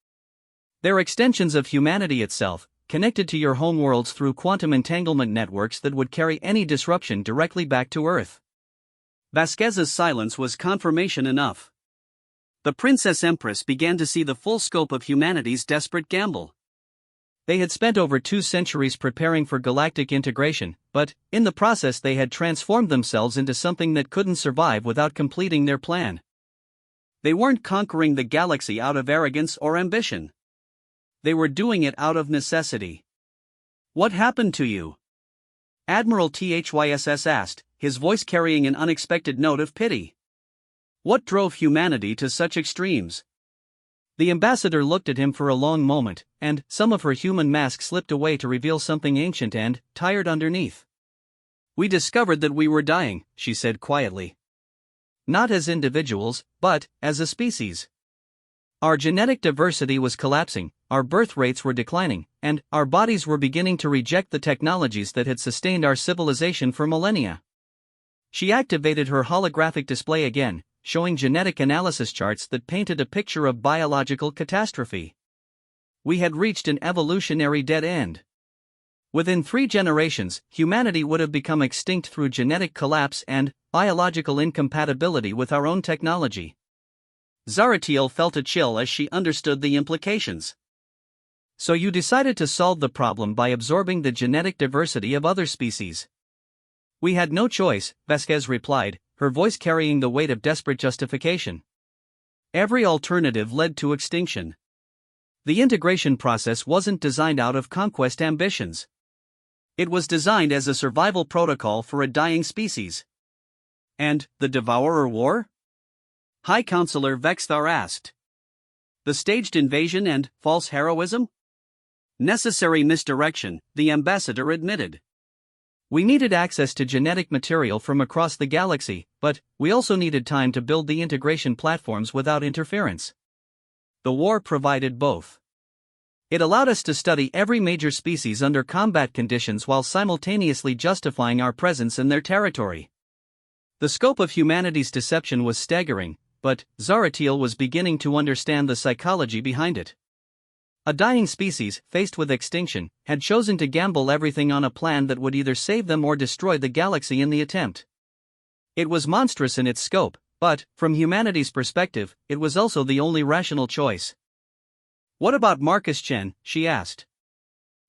They're extensions of humanity itself, connected to your homeworlds through quantum entanglement networks that would carry any disruption directly back to Earth." Vasquez's silence was confirmation enough. The Princess Empress began to see the full scope of humanity's desperate gamble. They had spent over 2 centuries preparing for galactic integration, but, in the process they had transformed themselves into something that couldn't survive without completing their plan. They weren't conquering the galaxy out of arrogance or ambition. They were doing it out of necessity. "What happened to you?" Admiral Thyss asked, his voice carrying an unexpected note of pity. "What drove humanity to such extremes?" The ambassador looked at him for a long moment, and some of her human mask slipped away to reveal something ancient and tired underneath. "We discovered that we were dying," she said quietly. "Not as individuals, but as a species. Our genetic diversity was collapsing, our birth rates were declining, and our bodies were beginning to reject the technologies that had sustained our civilization for millennia." She activated her holographic display again, showing genetic analysis charts that painted a picture of biological catastrophe. "We had reached an evolutionary dead end. Within 3 generations, humanity would have become extinct through genetic collapse and biological incompatibility with our own technology." Zaratiel felt a chill as she understood the implications. "So you decided to solve the problem by absorbing the genetic diversity of other species?" "We had no choice," Vasquez replied, her voice carrying the weight of desperate justification. "Every alternative led to extinction. The integration process wasn't designed out of conquest ambitions. It was designed as a survival protocol for a dying species." "And the Devourer War?" High Counselor Vexthar asked. "The staged invasion and false heroism?" "Necessary misdirection," the ambassador admitted. "We needed access to genetic material from across the galaxy, but we also needed time to build the integration platforms without interference. The war provided both. It allowed us to study every major species under combat conditions while simultaneously justifying our presence in their territory." The scope of humanity's deception was staggering, but Zaratiel was beginning to understand the psychology behind it. A dying species, faced with extinction, had chosen to gamble everything on a plan that would either save them or destroy the galaxy in the attempt. It was monstrous in its scope, but, from humanity's perspective, it was also the only rational choice. "What about Marcus Chen?" she asked.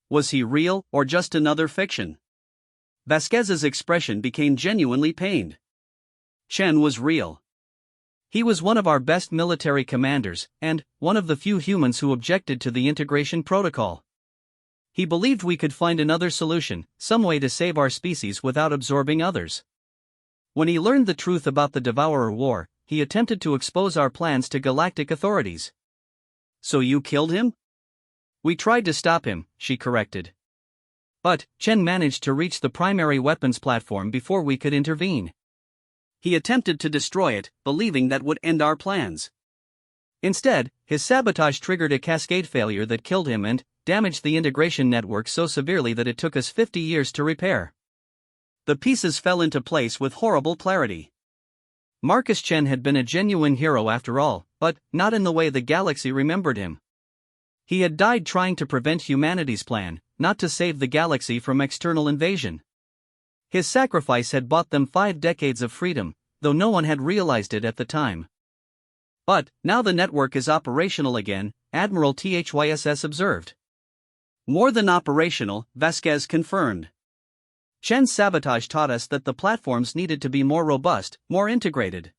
"Was he real, or just another fiction?" Vasquez's expression became genuinely pained. Chen was real. He was one of our best military commanders, and one of the few humans who objected to the integration protocol. He believed we could find another solution, some way to save our species without absorbing others. When he learned the truth about the Devourer War, he attempted to expose our plans to galactic authorities. "So you killed him?" "We tried to stop him," she corrected. "But Chen managed to reach the primary weapons platform before we could intervene. He attempted to destroy it, believing that would end our plans. Instead, his sabotage triggered a cascade failure that killed him and damaged the integration network so severely that it took us 50 years to repair." The pieces fell into place with horrible clarity. Marcus Chen had been a genuine hero after all, but not in the way the galaxy remembered him. He had died trying to prevent humanity's plan, not to save the galaxy from external invasion. His sacrifice had bought them 5 decades of freedom, though no one had realized it at the time. "But, now the network is operational again," Admiral THYSS observed. "More than operational," Vasquez confirmed. "Chen's sabotage taught us that the platforms needed to be more robust, more integrated.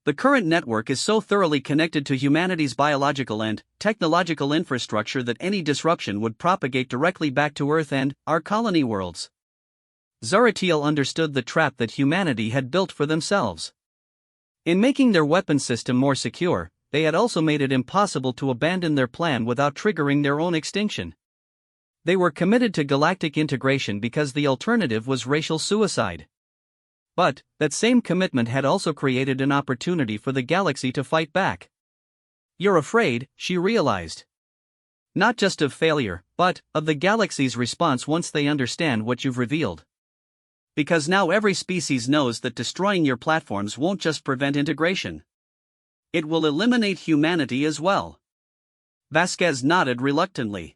The current network is so thoroughly connected to humanity's biological and technological infrastructure that any disruption would propagate directly back to Earth and our colony worlds." Zaratiel understood the trap that humanity had built for themselves. In making their weapon system more secure, they had also made it impossible to abandon their plan without triggering their own extinction. They were committed to galactic integration because the alternative was racial suicide. But that same commitment had also created an opportunity for the galaxy to fight back. "You're afraid," she realized. "Not just of failure, but of the galaxy's response once they understand what you've revealed. Because now every species knows that destroying your platforms won't just prevent integration. It will eliminate humanity as well." Vasquez nodded reluctantly.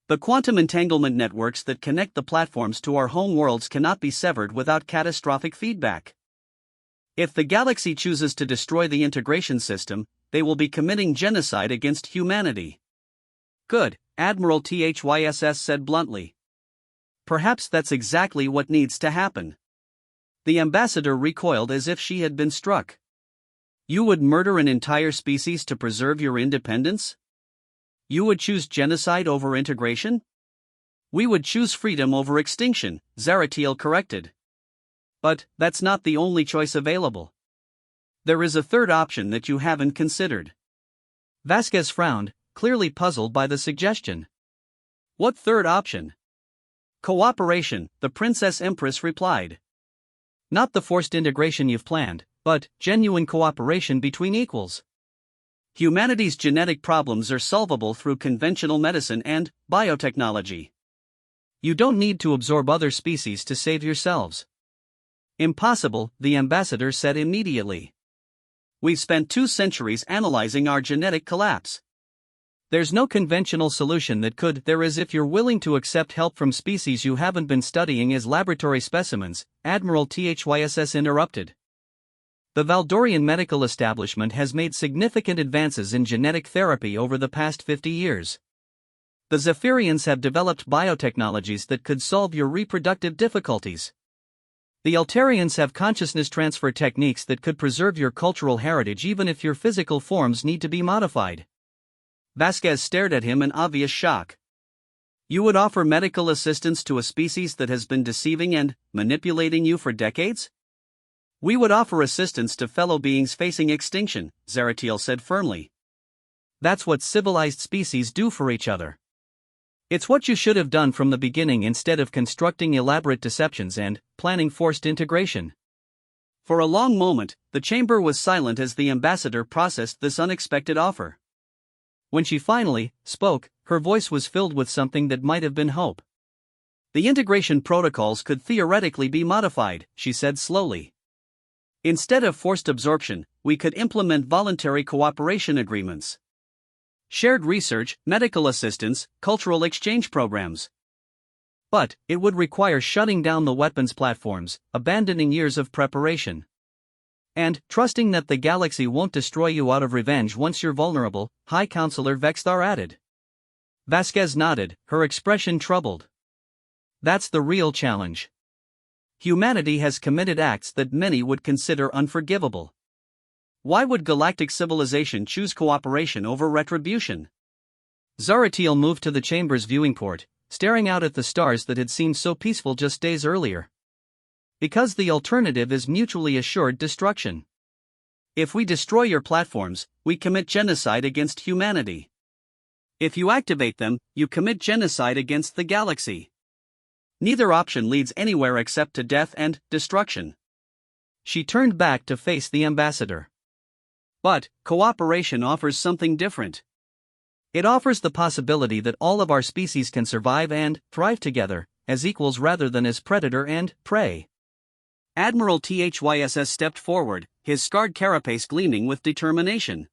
"The quantum entanglement networks that connect the platforms to our home worlds cannot be severed without catastrophic feedback. If the galaxy chooses to destroy the integration system, they will be committing genocide against humanity." "Good," Admiral THYSS said bluntly. "Perhaps that's exactly what needs to happen." The ambassador recoiled as if she had been struck. "You would murder an entire species to preserve your independence? You would choose genocide over integration?" "We would choose freedom over extinction," Zaratiel corrected. "But that's not the only choice available. There is a third option that you haven't considered." Vasquez frowned, clearly puzzled by the suggestion. "What third option?" "Cooperation," the Princess Empress replied. "Not the forced integration you've planned, but genuine cooperation between equals. Humanity's genetic problems are solvable through conventional medicine and biotechnology. You don't need to absorb other species to save yourselves." "Impossible," the ambassador said immediately. "We've spent 2 centuries analyzing our genetic collapse. There's no conventional solution that could. There is if you're willing to accept help from species you haven't been studying as laboratory specimens," Admiral THYSS interrupted. "The Valdorian medical establishment has made significant advances in genetic therapy over the past 50 years. The Zephyrians have developed biotechnologies that could solve your reproductive difficulties. The Altarians have consciousness transfer techniques that could preserve your cultural heritage even if your physical forms need to be modified." Vasquez stared at him in obvious shock. "You would offer medical assistance to a species that has been deceiving and manipulating you for decades?" "We would offer assistance to fellow beings facing extinction," Zaratiel said firmly. "That's what civilized species do for each other. It's what you should have done from the beginning instead of constructing elaborate deceptions and planning forced integration." For a long moment, the chamber was silent as the ambassador processed this unexpected offer. When she finally spoke, her voice was filled with something that might have been hope. "The integration protocols could theoretically be modified," she said slowly. "Instead of forced absorption, we could implement voluntary cooperation agreements. shared research, medical assistance, cultural exchange programs. But it would require shutting down the weapons platforms, abandoning years of preparation, and trusting that the galaxy won't destroy you out of revenge once you're vulnerable, High Counselor Vexthar added. Vasquez nodded, her expression troubled. That's the real challenge. Humanity has committed acts that many would consider unforgivable. Why would galactic civilization choose cooperation over retribution? Zaratiel moved to the chamber's viewing port, staring out at the stars that had seemed so peaceful just days earlier. Because the alternative is mutually assured destruction. If we destroy your platforms, we commit genocide against humanity. If you activate them, you commit genocide against the galaxy. Neither option leads anywhere except to death and destruction. She turned back to face the ambassador. But cooperation offers something different. It offers the possibility that all of our species can survive and thrive together, as equals rather than as predator and prey. Admiral Thyss stepped forward, his scarred carapace gleaming with determination.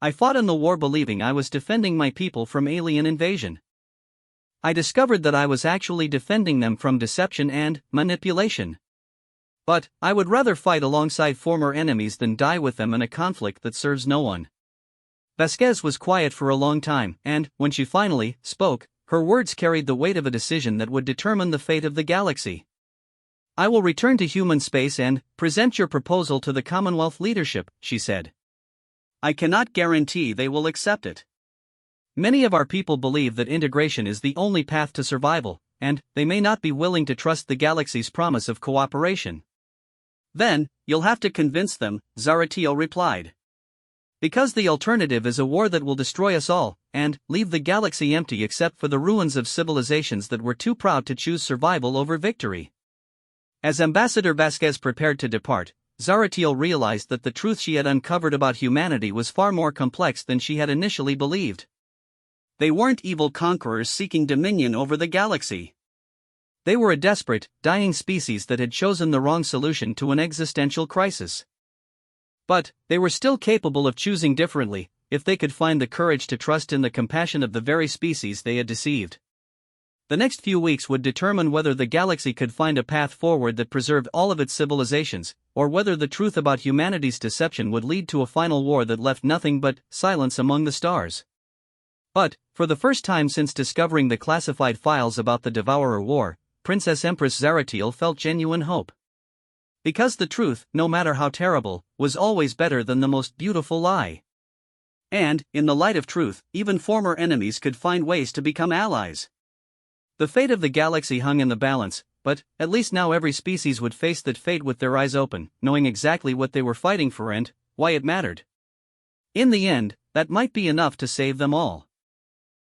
I fought in the war believing I was defending my people from alien invasion. I discovered that I was actually defending them from deception and manipulation. But I would rather fight alongside former enemies than die with them in a conflict that serves no one. Vasquez was quiet for a long time, and, when she finally spoke, her words carried the weight of a decision that would determine the fate of the galaxy. I will return to human space and present your proposal to the Commonwealth leadership, she said. I cannot guarantee they will accept it. Many of our people believe that integration is the only path to survival, and they may not be willing to trust the galaxy's promise of cooperation. Then, you'll have to convince them, Zaratiel replied. Because the alternative is a war that will destroy us all, and leave the galaxy empty except for the ruins of civilizations that were too proud to choose survival over victory. As Ambassador Vasquez prepared to depart, Zaratiel realized that the truth she had uncovered about humanity was far more complex than she had initially believed. They weren't evil conquerors seeking dominion over the galaxy. They were a desperate, dying species that had chosen the wrong solution to an existential crisis. But they were still capable of choosing differently, if they could find the courage to trust in the compassion of the very species they had deceived. The next few weeks would determine whether the galaxy could find a path forward that preserved all of its civilizations, or whether the truth about humanity's deception would lead to a final war that left nothing but silence among the stars. But, for the first time since discovering the classified files about the Devourer War, Princess Empress Zaratiel felt genuine hope. Because the truth, no matter how terrible, was always better than the most beautiful lie. And, in the light of truth, even former enemies could find ways to become allies. The fate of the galaxy hung in the balance, but at least now every species would face that fate with their eyes open, knowing exactly what they were fighting for and why it mattered. In the end, that might be enough to save them all.